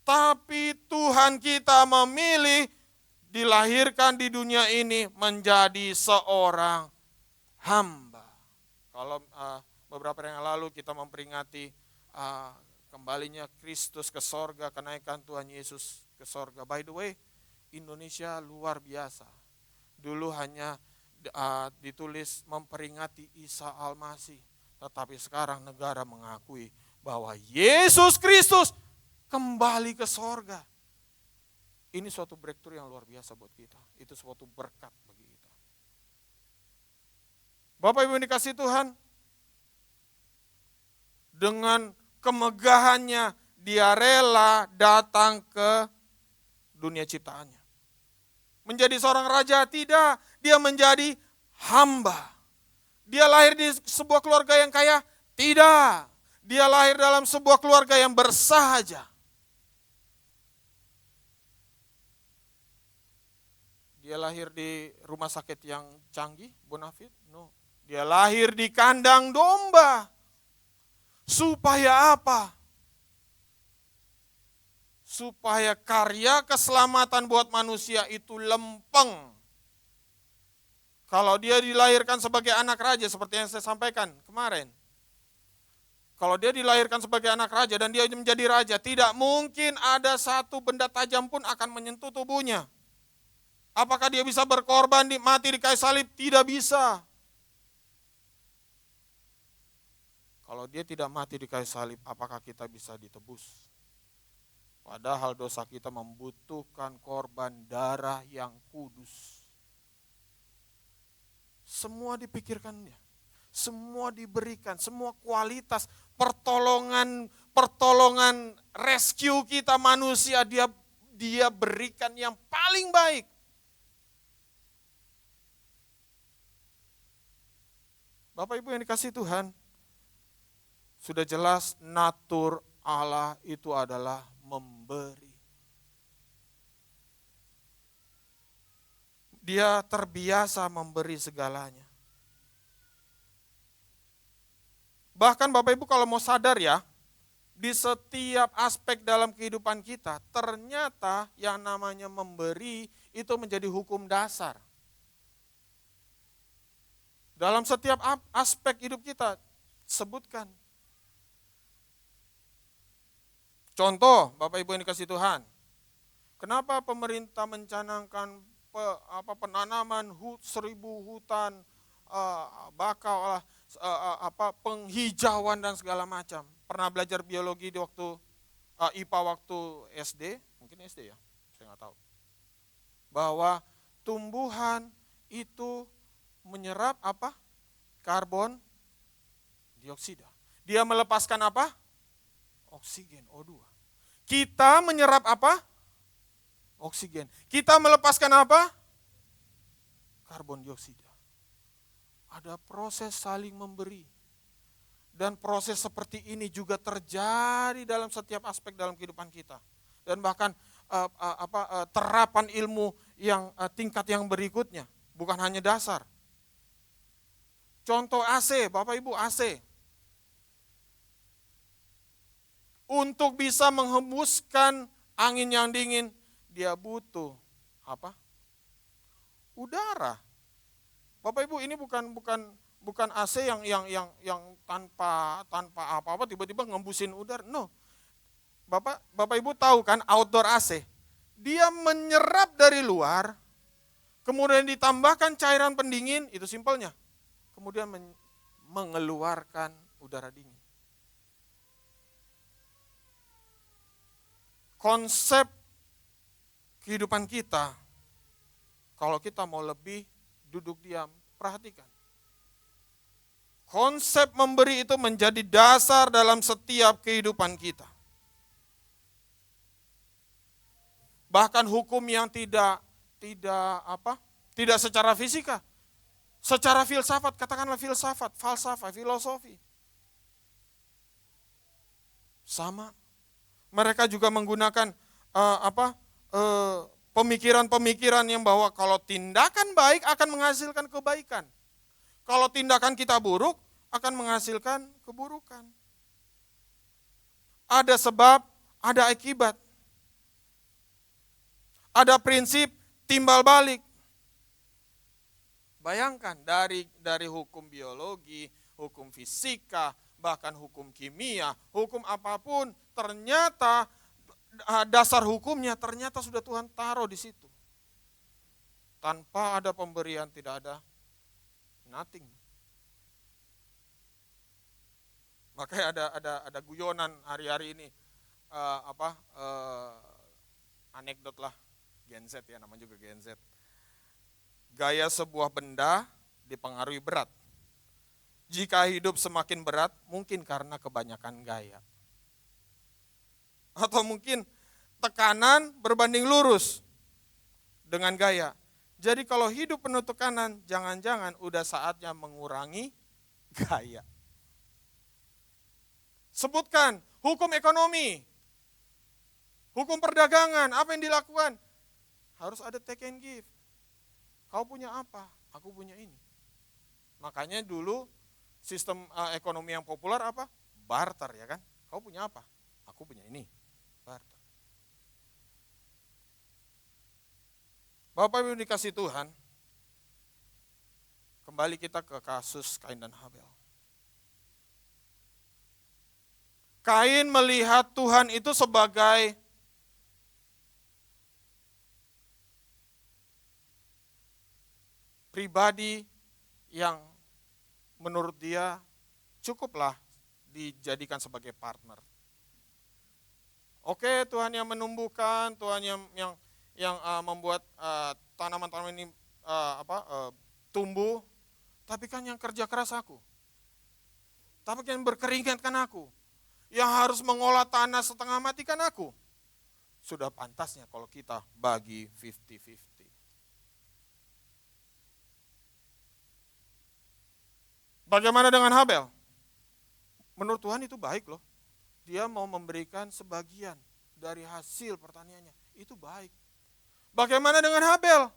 Tapi Tuhan kita memilih dilahirkan di dunia ini menjadi seorang hamba. Kalau beberapa hari yang lalu kita memperingati kembalinya Kristus ke sorga, kenaikan Tuhan Yesus ke sorga. By the way, Indonesia luar biasa. Dulu hanya ditulis memperingati Isa Al-Masih. Tetapi sekarang negara mengakui bahwa Yesus Kristus kembali ke sorga. Ini suatu breakthrough yang luar biasa buat kita. Itu suatu berkat bagi kita. Bapak Ibu yang dikasihi Tuhan, dengan kemegahannya dia rela datang ke dunia ciptaannya. Menjadi seorang raja tidak, dia menjadi hamba. Dia lahir di sebuah keluarga yang kaya? Tidak. Dia lahir dalam sebuah keluarga yang bersahaja. Dia lahir di rumah sakit yang canggih, Bonafit? No. Dia lahir di kandang domba. Supaya apa? Supaya karya keselamatan buat manusia itu lempeng. Kalau dia dilahirkan sebagai anak raja, seperti yang saya sampaikan kemarin. Kalau dia dilahirkan sebagai anak raja dan dia menjadi raja, tidak mungkin ada satu benda tajam pun akan menyentuh tubuhnya. Apakah dia bisa berkorban, mati di kayu salib? Tidak bisa. Kalau dia tidak mati di kayu salib, apakah kita bisa ditebus? Padahal dosa kita membutuhkan korban darah yang kudus. Semua dipikirkannya, semua diberikan, semua kualitas pertolongan rescue kita manusia dia berikan yang paling baik. Bapak Ibu yang dikasihi Tuhan, sudah jelas natur Allah itu adalah memberi. Dia terbiasa memberi segalanya. Bahkan Bapak Ibu kalau mau sadar ya, di setiap aspek dalam kehidupan kita, ternyata yang namanya memberi itu menjadi hukum dasar. Dalam setiap aspek hidup kita, sebutkan. Contoh, Bapak Ibu yang dikasihi Tuhan, kenapa pemerintah mencanangkan penanaman 1.000 hutan bakau, penghijauan dan segala macam. Pernah belajar biologi di waktu IPA waktu SD, mungkin SD ya, saya nggak tahu. Bahwa tumbuhan itu menyerap karbon dioksida. Dia melepaskan Oksigen, O2. Kita menyerap apa? Oksigen. Kita melepaskan apa? Karbon dioksida. Ada proses saling memberi. Dan proses seperti ini juga terjadi dalam setiap aspek dalam kehidupan kita. Dan bahkan terapan ilmu yang tingkat yang berikutnya, bukan hanya dasar. Contoh AC, Bapak Ibu, AC. Untuk bisa menghembuskan angin yang dingin, dia butuh apa? Udara. Bapak Ibu, ini bukan AC yang tanpa apa-apa tiba-tiba ngembusin udara. No. Bapak Ibu tahu kan outdoor AC. Dia menyerap dari luar, kemudian ditambahkan cairan pendingin, itu simpelnya. Kemudian mengeluarkan udara dingin. Konsep kehidupan kita, kalau kita mau lebih duduk diam, perhatikan. Konsep memberi itu menjadi dasar dalam setiap kehidupan kita. Bahkan hukum yang tidak secara fisika, secara filsafat, katakanlah filsafat, falsafah, filosofi. Sama. Mereka juga menggunakan pemikiran-pemikiran yang bahwa kalau tindakan baik akan menghasilkan kebaikan. Kalau tindakan kita buruk akan menghasilkan keburukan. Ada sebab, ada akibat. Ada prinsip timbal balik. Bayangkan dari hukum biologi, hukum fisika, bahkan hukum kimia, hukum apapun, ternyata dasar hukumnya ternyata sudah Tuhan taruh di situ. Tanpa ada pemberian tidak ada nothing. Makanya ada guyonan hari-hari ini, anekdot lah, Gen Z ya, namanya juga Gen Z. Gaya sebuah benda dipengaruhi berat. Jika hidup semakin berat, mungkin karena kebanyakan gaya. Atau mungkin tekanan berbanding lurus dengan gaya. Jadi kalau hidup penuh tekanan, jangan-jangan udah saatnya mengurangi gaya. Sebutkan hukum ekonomi, hukum perdagangan, apa yang dilakukan? Harus ada take and give. Kau punya apa? Aku punya ini. Makanya dulu sistem ekonomi yang populer apa? Barter ya kan? Kau punya apa? Aku punya ini. Barter. Bapak Ibu dikasih Tuhan, kembali kita ke kasus Kain dan Habel. Kain melihat Tuhan itu sebagai pribadi yang menurut dia cukuplah dijadikan sebagai partner. Oke, Tuhan yang menumbuhkan, Tuhan yang membuat tanaman-tanaman ini tumbuh, tapi kan yang kerja keras aku. Tapi yang berkeringat kan aku. Yang harus mengolah tanah setengah mati kan aku. Sudah pantasnya kalau kita bagi 50-50. Bagaimana dengan Habel? Menurut Tuhan itu baik loh. Dia mau memberikan sebagian dari hasil pertaniannya. Itu baik. Bagaimana dengan Habel?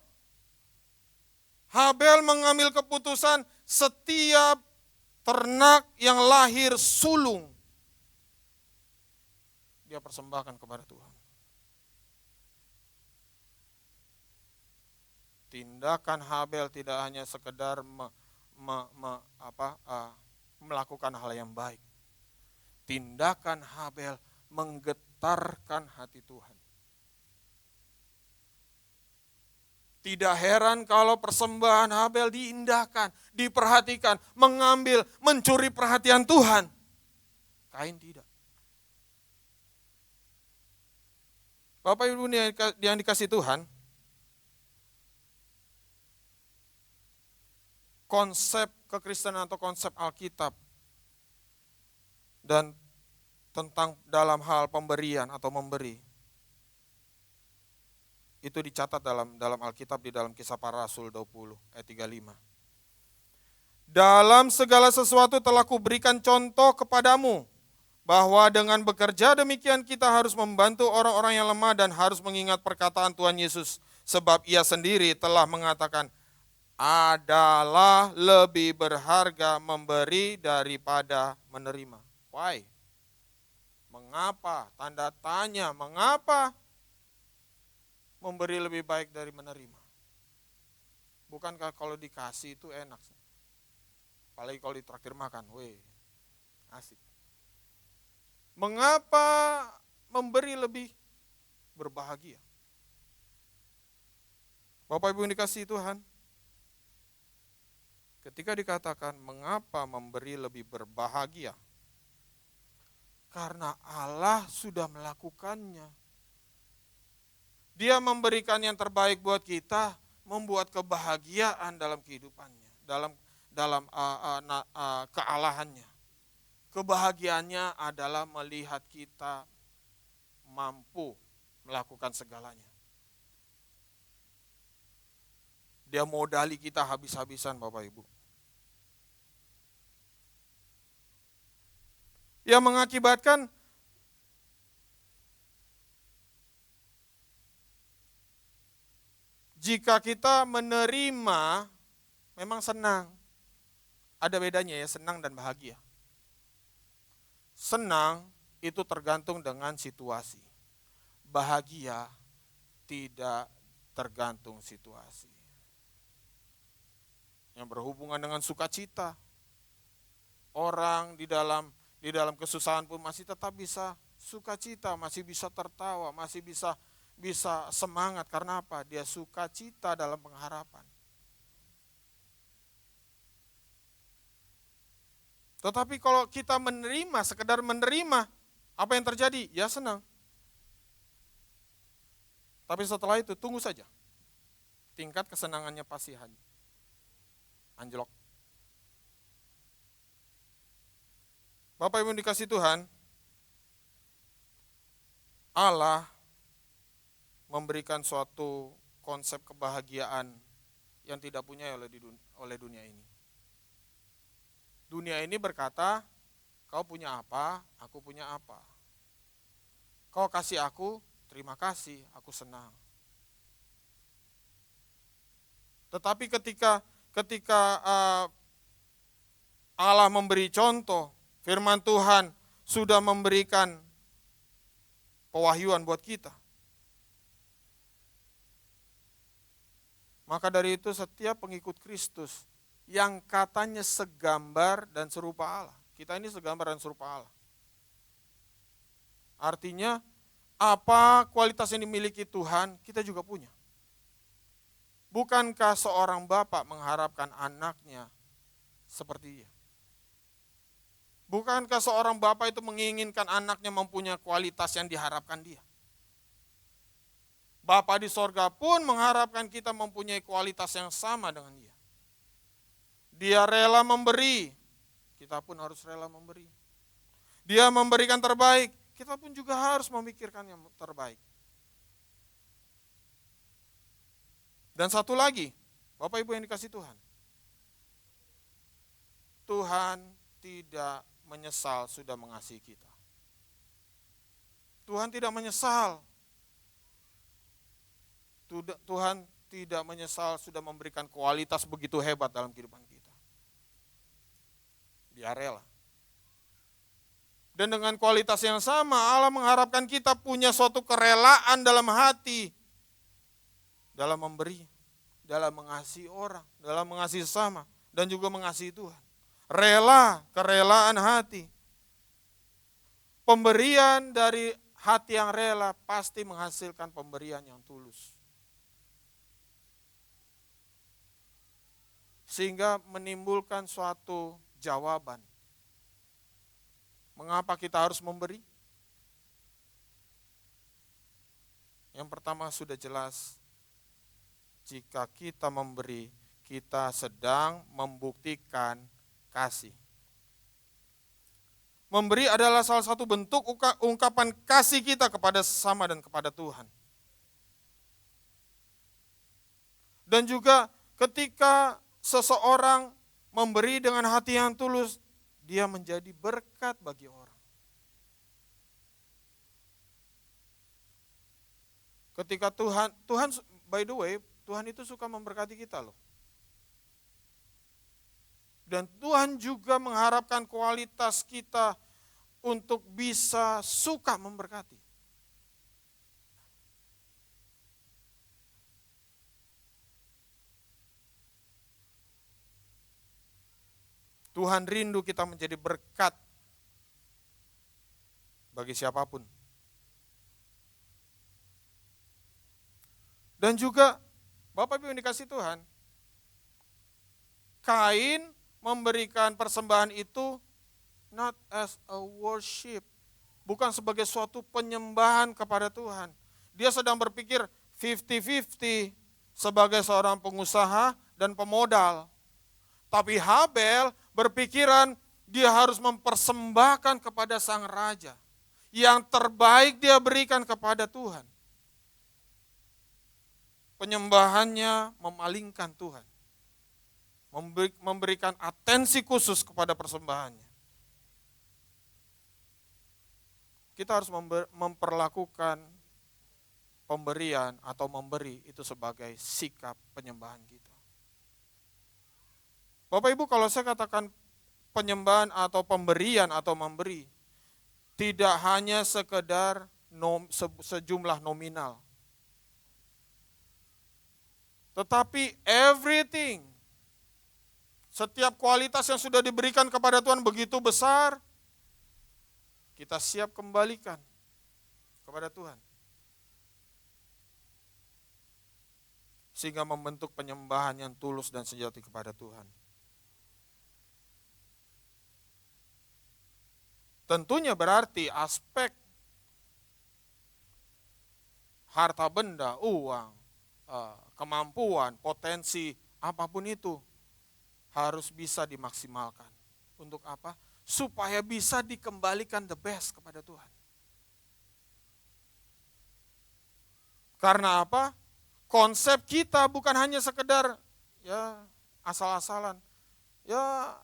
Habel mengambil keputusan setiap ternak yang lahir sulung, dia persembahkan kepada Tuhan. Tindakan Habel tidak hanya sekedar melakukan hal yang baik. Tindakan Habel menggetarkan hati Tuhan. Tidak heran kalau persembahan Habel diindahkan, diperhatikan, mengambil, mencuri perhatian Tuhan. Kain tidak. Bapak Ibu yang dikasih Tuhan, konsep kekristenan atau konsep Alkitab dan tentang dalam hal pemberian atau memberi. Itu dicatat dalam Alkitab di dalam Kisah Para Rasul 20 ayat 35. Dalam segala sesuatu telah kuberikan contoh kepadamu, bahwa dengan bekerja demikian kita harus membantu orang-orang yang lemah dan harus mengingat perkataan Tuhan Yesus. Sebab ia sendiri telah mengatakan, adalah lebih berharga memberi daripada menerima. Why? Mengapa? Tanda tanya, mengapa memberi lebih baik dari menerima? Bukankah kalau dikasih itu enak? Apalagi kalau ditraktir makan, asik. Mengapa memberi lebih berbahagia? Bapak Ibu yang dikasihi Tuhan, ketika dikatakan mengapa memberi lebih berbahagia, karena Allah sudah melakukannya. Dia memberikan yang terbaik buat kita, membuat kebahagiaan dalam kehidupannya, dalam kealahannya. Kebahagiaannya adalah melihat kita mampu melakukan segalanya. Dia modali kita habis-habisan, Bapak Ibu. Yang mengakibatkan jika kita menerima memang senang. Ada bedanya ya, senang dan bahagia. Senang itu tergantung dengan situasi. Bahagia tidak tergantung situasi. Yang berhubungan dengan sukacita. Orang di dalam kesusahan pun masih tetap bisa sukacita, masih bisa tertawa, masih bisa semangat. Karena apa? Dia sukacita dalam pengharapan. Tetapi kalau kita menerima, sekedar menerima, apa yang terjadi? Ya senang. Tapi setelah itu tunggu saja. Tingkat kesenangannya pasti anjlok. Bapak Ibu dikasih Tuhan, Allah memberikan suatu konsep kebahagiaan yang tidak punya oleh dunia ini. Dunia ini berkata, kau punya apa, aku punya apa. Kau kasih aku, terima kasih, aku senang. Tetapi ketika Allah memberi contoh, firman Tuhan sudah memberikan pewahyuan buat kita. Maka dari itu setiap pengikut Kristus yang katanya segambar dan serupa Allah. Kita ini segambar dan serupa Allah. Artinya apa kualitas yang dimiliki Tuhan, kita juga punya. Bukankah seorang bapak mengharapkan anaknya seperti dia? Bukankah seorang bapak itu menginginkan anaknya mempunyai kualitas yang diharapkan dia? Bapa di sorga pun mengharapkan kita mempunyai kualitas yang sama dengan dia. Dia rela memberi, kita pun harus rela memberi. Dia memberikan terbaik, kita pun juga harus memikirkan yang terbaik. Dan satu lagi, Bapak Ibu yang dikasih Tuhan. Tuhan tidak menyesal sudah mengasihi kita. Tuhan tidak menyesal. Tuhan tidak menyesal sudah memberikan kualitas begitu hebat dalam kehidupan kita. Dia rela. Dan dengan kualitas yang sama, Allah mengharapkan kita punya suatu kerelaan dalam hati. Dalam memberi, dalam mengasihi orang, dalam mengasihi sesama, dan juga mengasihi Tuhan. Rela, kerelaan hati. Pemberian dari hati yang rela pasti menghasilkan pemberian yang tulus. Sehingga menimbulkan suatu jawaban. Mengapa kita harus memberi? Yang pertama sudah jelas, jika kita memberi, kita sedang membuktikan kasih. Memberi adalah salah satu bentuk ungkapan kasih kita kepada sesama dan kepada Tuhan. Dan juga ketika seseorang memberi dengan hati yang tulus, dia menjadi berkat bagi orang. Ketika Tuhan by the way, Tuhan itu suka memberkati kita loh. Dan Tuhan juga mengharapkan kualitas kita untuk bisa suka memberkati. Tuhan rindu kita menjadi berkat bagi siapapun. Dan juga, Bapak Ibu yang dikasih Tuhan, Kain memberikan persembahan itu not as a worship, bukan sebagai suatu penyembahan kepada Tuhan. Dia sedang berpikir 50-50 sebagai seorang pengusaha dan pemodal. Tapi Habel berpikiran dia harus mempersembahkan kepada sang raja. Yang terbaik dia berikan kepada Tuhan. Penyembahannya memalingkan Tuhan. Memberikan atensi khusus kepada persembahannya. Kita harus memperlakukan pemberian atau memberi itu sebagai sikap penyembahan kita. Bapak Ibu, kalau saya katakan penyembahan atau pemberian atau memberi, tidak hanya sekedar sejumlah nominal. Tetapi everything, setiap kualitas yang sudah diberikan kepada Tuhan begitu besar, kita siap kembalikan kepada Tuhan. Sehingga membentuk penyembahan yang tulus dan sejati kepada Tuhan. Tentunya berarti aspek harta benda, uang, kemampuan, potensi, apapun itu harus bisa dimaksimalkan. Untuk apa? Supaya bisa dikembalikan the best kepada Tuhan. Karena apa? Konsep kita bukan hanya sekedar ya asal-asalan. Ya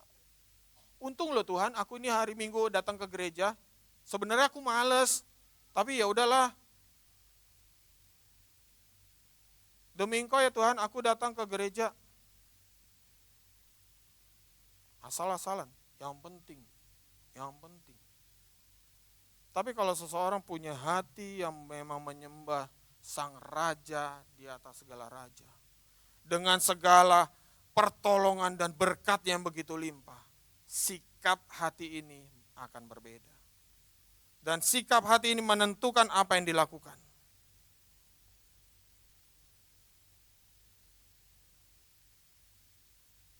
untung loh Tuhan, aku ini hari Minggu datang ke gereja. Sebenarnya aku males, tapi ya udahlah. Demi Engkau ya Tuhan, aku datang ke gereja. Asal-asalan, yang penting. Tapi kalau seseorang punya hati yang memang menyembah Sang Raja di atas segala raja, dengan segala pertolongan dan berkat yang begitu limpah, sikap hati ini akan berbeda. Dan sikap hati ini menentukan apa yang dilakukan.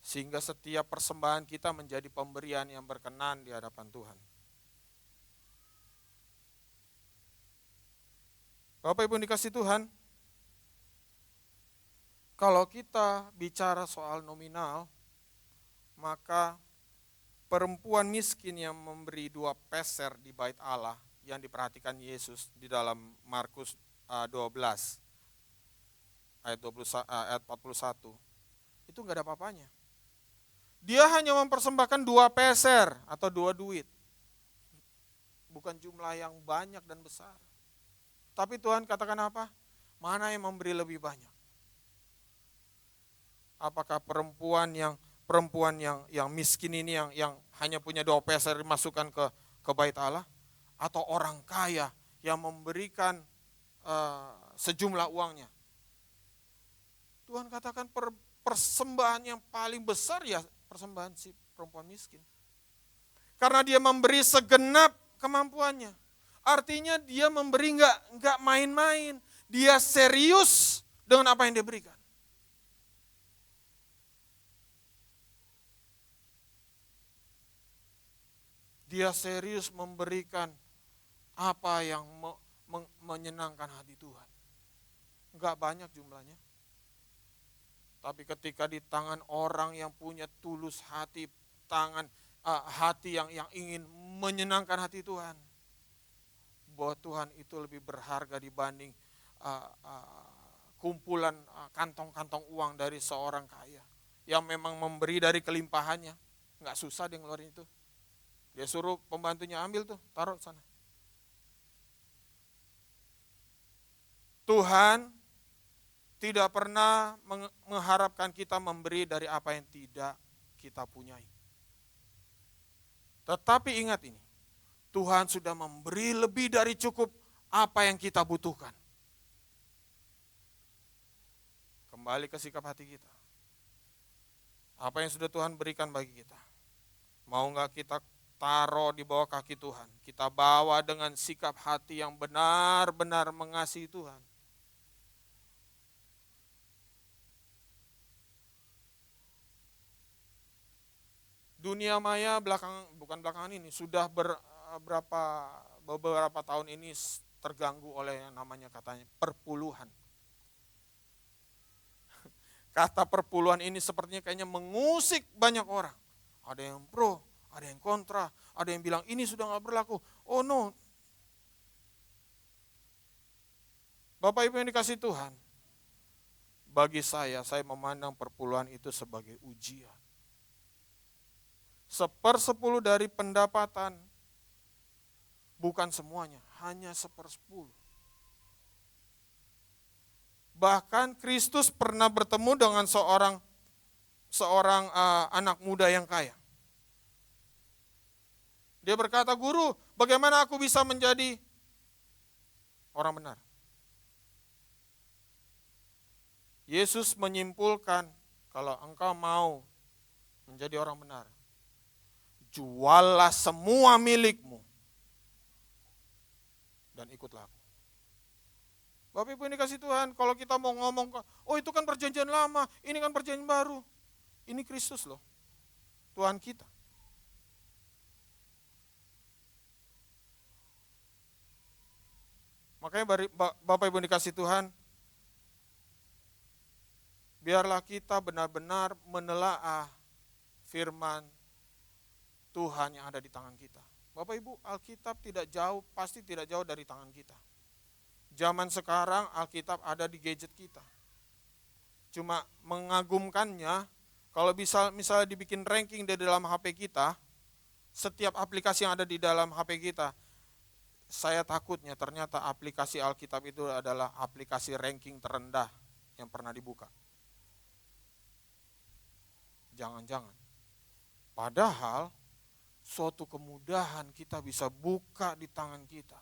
Sehingga setiap persembahan kita menjadi pemberian yang berkenan di hadapan Tuhan. Bapak Ibu dikasih Tuhan, kalau kita bicara soal nominal, maka perempuan miskin yang memberi 2 peser di bait Allah yang diperhatikan Yesus di dalam Markus 12 ayat 41, itu enggak ada apa-apanya. Dia hanya mempersembahkan 2 peser atau 2 duit. Bukan jumlah yang banyak dan besar. Tapi Tuhan katakan apa? Mana yang memberi lebih banyak? Apakah perempuan yang miskin ini yang hanya punya 2 peser dimasukkan ke bait Allah, atau orang kaya yang memberikan sejumlah uangnya? Tuhan katakan persembahan yang paling besar ya persembahan si perempuan miskin. Karena dia memberi segenap kemampuannya. Artinya dia memberi enggak main-main. Dia serius dengan apa yang dia berikan. Dia serius memberikan apa yang menyenangkan hati Tuhan. Enggak banyak jumlahnya. Tapi ketika di tangan orang yang punya tulus hati, hati yang ingin menyenangkan hati Tuhan. Bahwa Tuhan itu lebih berharga dibanding kumpulan kantong-kantong uang dari seorang kaya. Yang memang memberi dari kelimpahannya. Nggak susah dia ngeluarin itu. Dia suruh pembantunya ambil tuh, taruh sana. Tuhan tidak pernah mengharapkan kita memberi dari apa yang tidak kita punyai. Tetapi ingat ini, Tuhan sudah memberi lebih dari cukup apa yang kita butuhkan. Kembali ke sikap hati kita. Apa yang sudah Tuhan berikan bagi kita. Mau enggak kita taruh di bawah kaki Tuhan. Kita bawa dengan sikap hati yang benar-benar mengasihi Tuhan. Dunia maya bukan belakangan ini, sudah beberapa tahun ini terganggu oleh yang namanya katanya perpuluhan. Kata perpuluhan ini sepertinya kayaknya mengusik banyak orang. Ada yang pro, ada yang kontra, ada yang bilang ini sudah gak berlaku. Oh no. Bapak Ibu yang dikasih Tuhan, bagi saya memandang perpuluhan itu sebagai ujian. 1/10 dari pendapatan, bukan semuanya, hanya 1/10. Bahkan Kristus pernah bertemu dengan seorang anak muda yang kaya. Dia berkata, "Guru, bagaimana aku bisa menjadi orang benar?" Yesus menyimpulkan, kalau engkau mau menjadi orang benar, juallah semua milikmu dan ikutlah aku. Bapak Ibu ini kasih Tuhan, kalau kita mau ngomong, oh itu kan perjanjian lama, ini kan perjanjian baru. Ini Kristus loh, Tuhan kita. Makanya Bapak Ibu dikasih Tuhan, biarlah kita benar-benar menelaah firman Tuhan yang ada di tangan kita. Bapak Ibu, Alkitab pasti tidak jauh dari tangan kita. Zaman sekarang Alkitab ada di gadget kita. Cuma mengagumkannya, kalau misalnya dibikin ranking di dalam HP kita, setiap aplikasi yang ada di dalam HP kita, saya takutnya ternyata aplikasi Alkitab itu adalah aplikasi ranking terendah yang pernah dibuka. Jangan-jangan. Padahal suatu kemudahan kita bisa buka di tangan kita.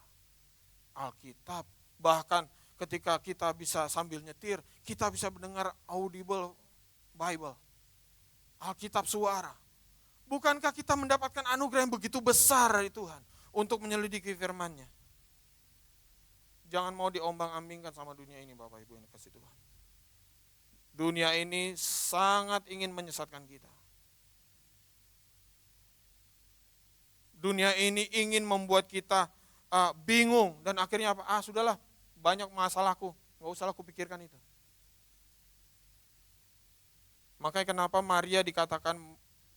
Alkitab, bahkan ketika kita bisa sambil nyetir, kita bisa mendengar audible Bible. Alkitab suara. Bukankah kita mendapatkan anugerah yang begitu besar dari Tuhan untuk menyelidiki firman-Nya? Jangan mau diombang-ambingkan sama dunia ini, Bapak Ibu yang kasih Tuhan. Dunia ini sangat ingin menyesatkan kita. Dunia ini ingin membuat kita bingung dan akhirnya apa? Sudahlah, banyak masalahku, gak usah aku pikirkan itu. Makanya kenapa Maria dikatakan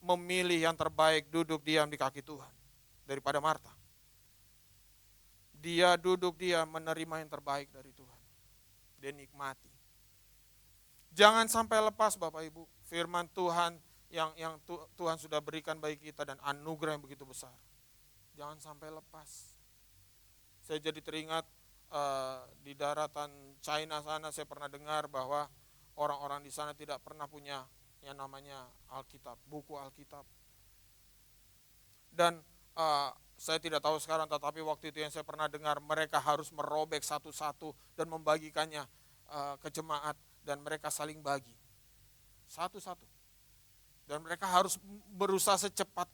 memilih yang terbaik, duduk diam di kaki Tuhan daripada Marta. Dia duduk diam menerima yang terbaik dari Tuhan. Dia nikmati. Jangan sampai lepas Bapak Ibu firman Tuhan yang Tuhan sudah berikan bagi kita dan anugerah yang begitu besar. Jangan sampai lepas. Saya jadi teringat di daratan China sana saya pernah dengar bahwa orang-orang di sana tidak pernah punya yang namanya Alkitab, buku Alkitab. Dan saya tidak tahu sekarang, tetapi waktu itu yang saya pernah dengar, mereka harus merobek satu-satu dan membagikannya ke jemaat dan mereka saling bagi satu-satu. Dan mereka harus berusaha secepat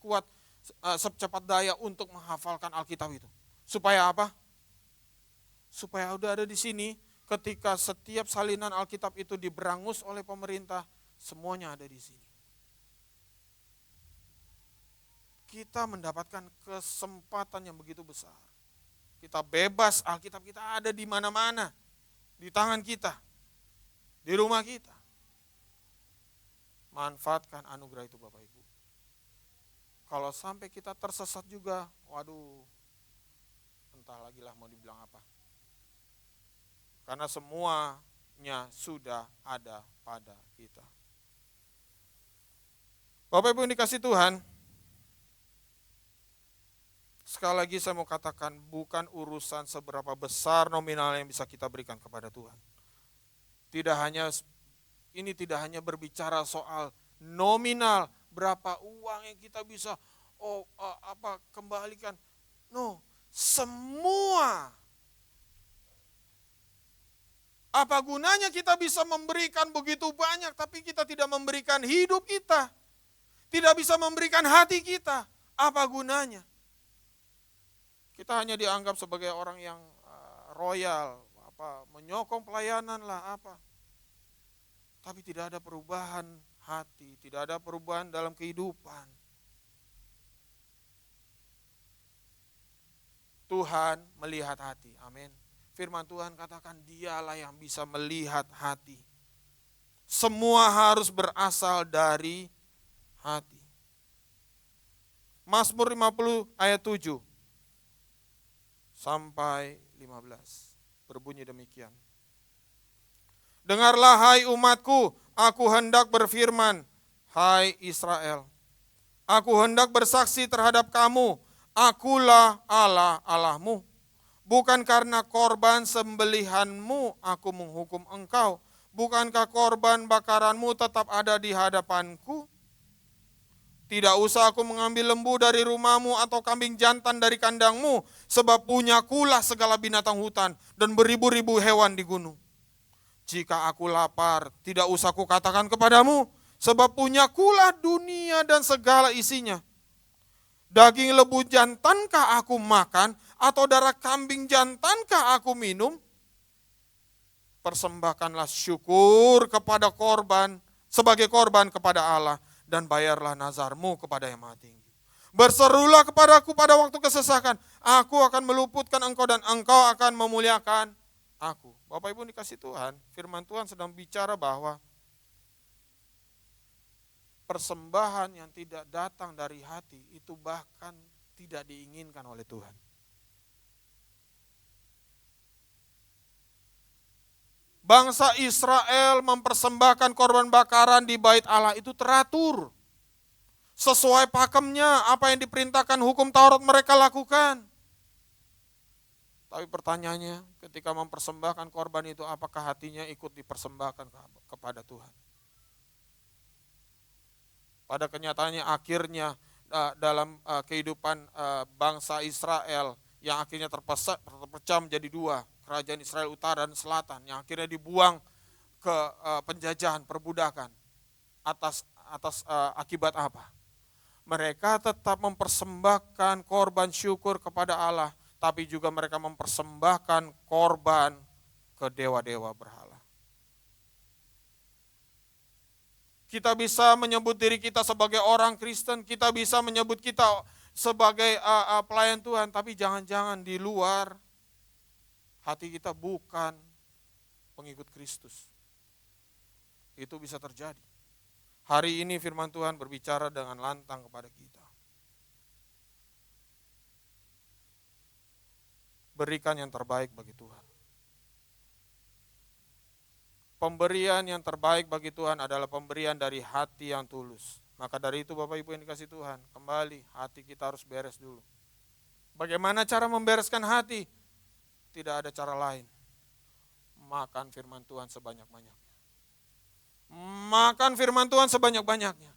daya untuk menghafalkan Alkitab itu. Supaya apa? Supaya udah ada di sini, ketika setiap salinan Alkitab itu diberangus oleh pemerintah, semuanya ada di sini. Kita mendapatkan kesempatan yang begitu besar. Kita bebas, Alkitab kita ada di mana-mana. Di tangan kita. Di rumah kita. Manfaatkan anugerah itu Bapak Ibu. Kalau sampai kita tersesat juga, waduh, entah lagi lah mau dibilang apa. Karena semuanya sudah ada pada kita. Bapak Ibu yang dikasih Tuhan, sekali lagi saya mau katakan, bukan urusan seberapa besar nominal yang bisa kita berikan kepada Tuhan. Ini tidak hanya berbicara soal nominal, berapa uang yang kita bisa kembalikan. No, semua. Apa gunanya kita bisa memberikan begitu banyak, tapi kita tidak memberikan hidup kita. Tidak bisa memberikan hati kita. Apa gunanya? Kita hanya dianggap sebagai orang yang royal, menyokong pelayanan lah apa. Tapi tidak ada perubahan hati, tidak ada perubahan dalam kehidupan. Tuhan melihat hati, amin. Firman Tuhan katakan dialah yang bisa melihat hati. Semua harus berasal dari hati. Mazmur 50 ayat 7 sampai 15 berbunyi demikian. Dengarlah hai umatku, aku hendak berfirman, hai Israel. Aku hendak bersaksi terhadap kamu, akulah Allah Allahmu. Bukan karena korban sembelihanmu aku menghukum engkau. Bukankah korban bakaranmu tetap ada di hadapanku? Tidak usah aku mengambil lembu dari rumahmu atau kambing jantan dari kandangmu, sebab punyakulah segala binatang hutan dan beribu-ribu hewan di gunung. Jika aku lapar, tidak usah aku katakan kepadamu, sebab punyakulah dunia dan segala isinya. Daging lembu jantankah aku makan, atau darah kambing jantankah aku minum? Persembahkanlah syukur kepada korban, sebagai korban kepada Allah, dan bayarlah nazarmu kepada yang Maha Tinggi. Berserulah kepadaku pada waktu kesesakan, aku akan meluputkan engkau dan engkau akan memuliakan aku. Bapak Ibu dikasih Tuhan, firman Tuhan sedang bicara bahwa persembahan yang tidak datang dari hati itu bahkan tidak diinginkan oleh Tuhan. Bangsa Israel mempersembahkan korban bakaran di bait Allah itu teratur. Sesuai pakemnya, apa yang diperintahkan hukum Taurat mereka lakukan. Tapi pertanyaannya, ketika mempersembahkan korban itu, apakah hatinya ikut dipersembahkan kepada Tuhan? Pada kenyataannya akhirnya dalam kehidupan bangsa Israel yang akhirnya terpecah menjadi dua. Kerajaan Israel Utara dan Selatan yang akhirnya dibuang ke penjajahan, perbudakan. Atas akibat apa? Mereka tetap mempersembahkan korban syukur kepada Allah, tapi juga mereka mempersembahkan korban ke dewa-dewa berhala. Kita bisa menyebut diri kita sebagai orang Kristen, kita bisa menyebut kita sebagai pelayan Tuhan, tapi jangan-jangan di luar hati kita bukan pengikut Kristus. Itu bisa terjadi. Hari ini firman Tuhan berbicara dengan lantang kepada kita. Berikan yang terbaik bagi Tuhan. Pemberian yang terbaik bagi Tuhan adalah pemberian dari hati yang tulus. Maka dari itu Bapak Ibu yang dikasih Tuhan, kembali hati kita harus beres dulu. Bagaimana cara membereskan hati? Tidak ada cara lain. Makan firman Tuhan sebanyak-banyaknya. Makan firman Tuhan sebanyak-banyaknya.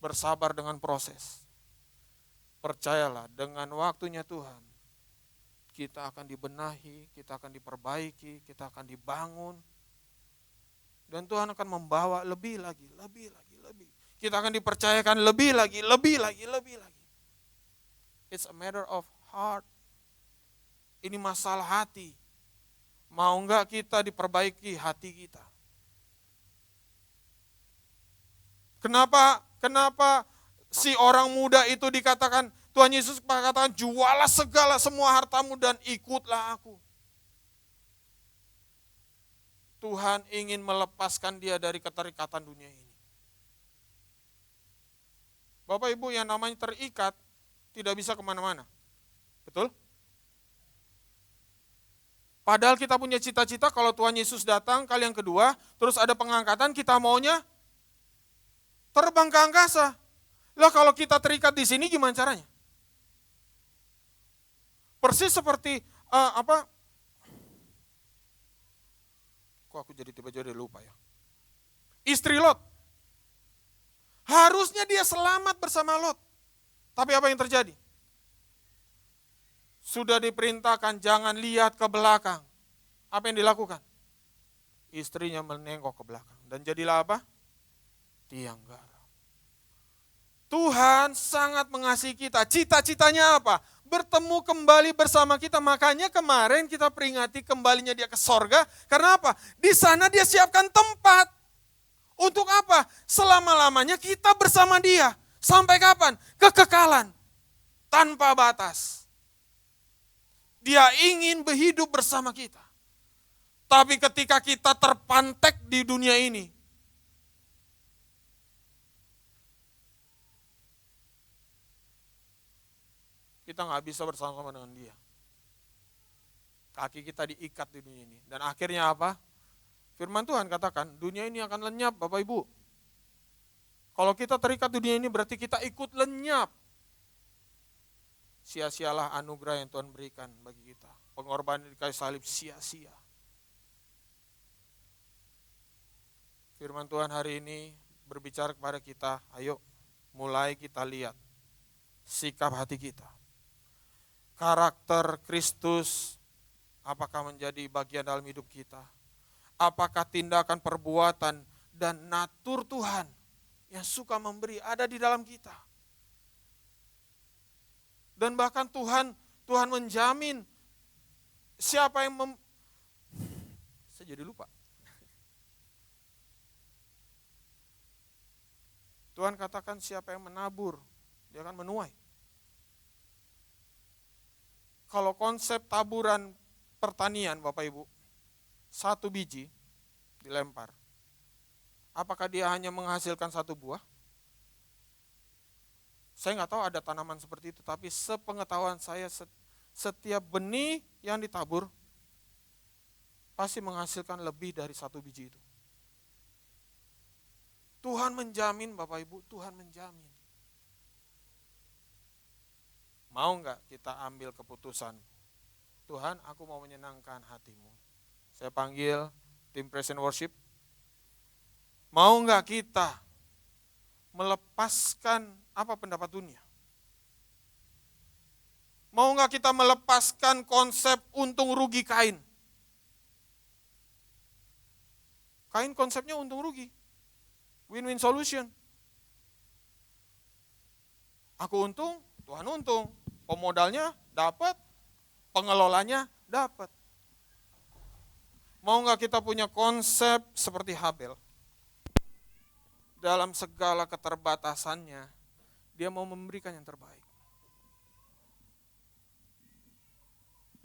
Bersabar dengan proses. Percayalah, dengan waktunya Tuhan, kita akan dibenahi, kita akan diperbaiki, kita akan dibangun. Dan Tuhan akan membawa lebih lagi. Kita akan dipercayakan lebih lagi. It's a matter of heart. Ini masalah hati. Mau enggak kita diperbaiki hati kita? Kenapa si orang muda itu dikatakan, Tuhan Yesus katakan, jualah segala semua hartamu dan ikutlah aku. Tuhan ingin melepaskan dia dari keterikatan dunia ini. Bapak Ibu, yang namanya terikat tidak bisa kemana-mana. Betul? Padahal kita punya cita-cita kalau Tuhan Yesus datang kali yang kedua, terus ada pengangkatan, kita maunya terbang ke angkasa. Lah kalau kita terikat di sini gimana caranya? Persis seperti kok aku jadi tiba-tiba lupa ya. Istri Lot. Harusnya dia selamat bersama Lot. Tapi apa yang terjadi? Sudah diperintahkan jangan lihat ke belakang. Apa yang dilakukan? Istrinya menengok ke belakang. Dan jadilah apa? Tiang garam. Tuhan sangat mengasihi kita. Cita-citanya apa? Bertemu kembali bersama kita. Makanya kemarin kita peringati kembalinya dia ke sorga. Karena apa? Di sana dia siapkan tempat. Untuk apa? Selama-lamanya kita bersama dia. Sampai kapan? Kekekalan. Tanpa batas. Dia ingin berhidup bersama kita. Tapi ketika kita terpantek di dunia ini, kita nggak bisa bersama-sama dengan dia. Kaki kita diikat di dunia ini. Dan akhirnya apa? Firman Tuhan katakan, dunia ini akan lenyap, Bapak Ibu. Kalau kita terikat di dunia ini berarti kita ikut lenyap. Sia-sialah anugerah yang Tuhan berikan bagi kita. Pengorbanan di kayu salib sia-sia. Firman Tuhan hari ini berbicara kepada kita, ayo mulai kita lihat sikap hati kita. Karakter Kristus apakah menjadi bagian dalam hidup kita? Apakah tindakan, perbuatan, dan natur Tuhan yang suka memberi ada di dalam kita? Dan bahkan Tuhan menjamin siapa yang saya jadi lupa. Tuhan katakan siapa yang menabur, dia akan menuai. Kalau konsep taburan pertanian Bapak Ibu, satu biji dilempar. Apakah dia hanya menghasilkan satu buah? Saya nggak tahu ada tanaman seperti itu, tapi sepengetahuan saya setiap benih yang ditabur pasti menghasilkan lebih dari satu biji itu. Tuhan menjamin Bapak Ibu, Tuhan menjamin. Mau nggak kita ambil keputusan? Tuhan, aku mau menyenangkan hatimu. Saya panggil tim Praise and Worship. Mau nggak kita melepaskan apa pendapat dunia? Mau nggak kita melepaskan konsep untung rugi Kain? Kain konsepnya untung rugi. Win-win solution. Aku untung, Tuhan untung. Pemodalnya dapat, pengelolanya dapat. Mau nggak kita punya konsep seperti Habel? Dalam segala keterbatasannya, dia mau memberikan yang terbaik.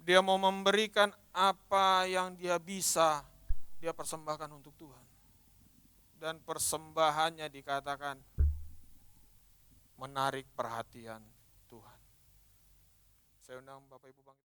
Dia mau memberikan apa yang dia bisa, dia persembahkan untuk Tuhan. Dan persembahannya dikatakan menarik perhatian Tuhan. Saya undang Bapak Ibu bangkit.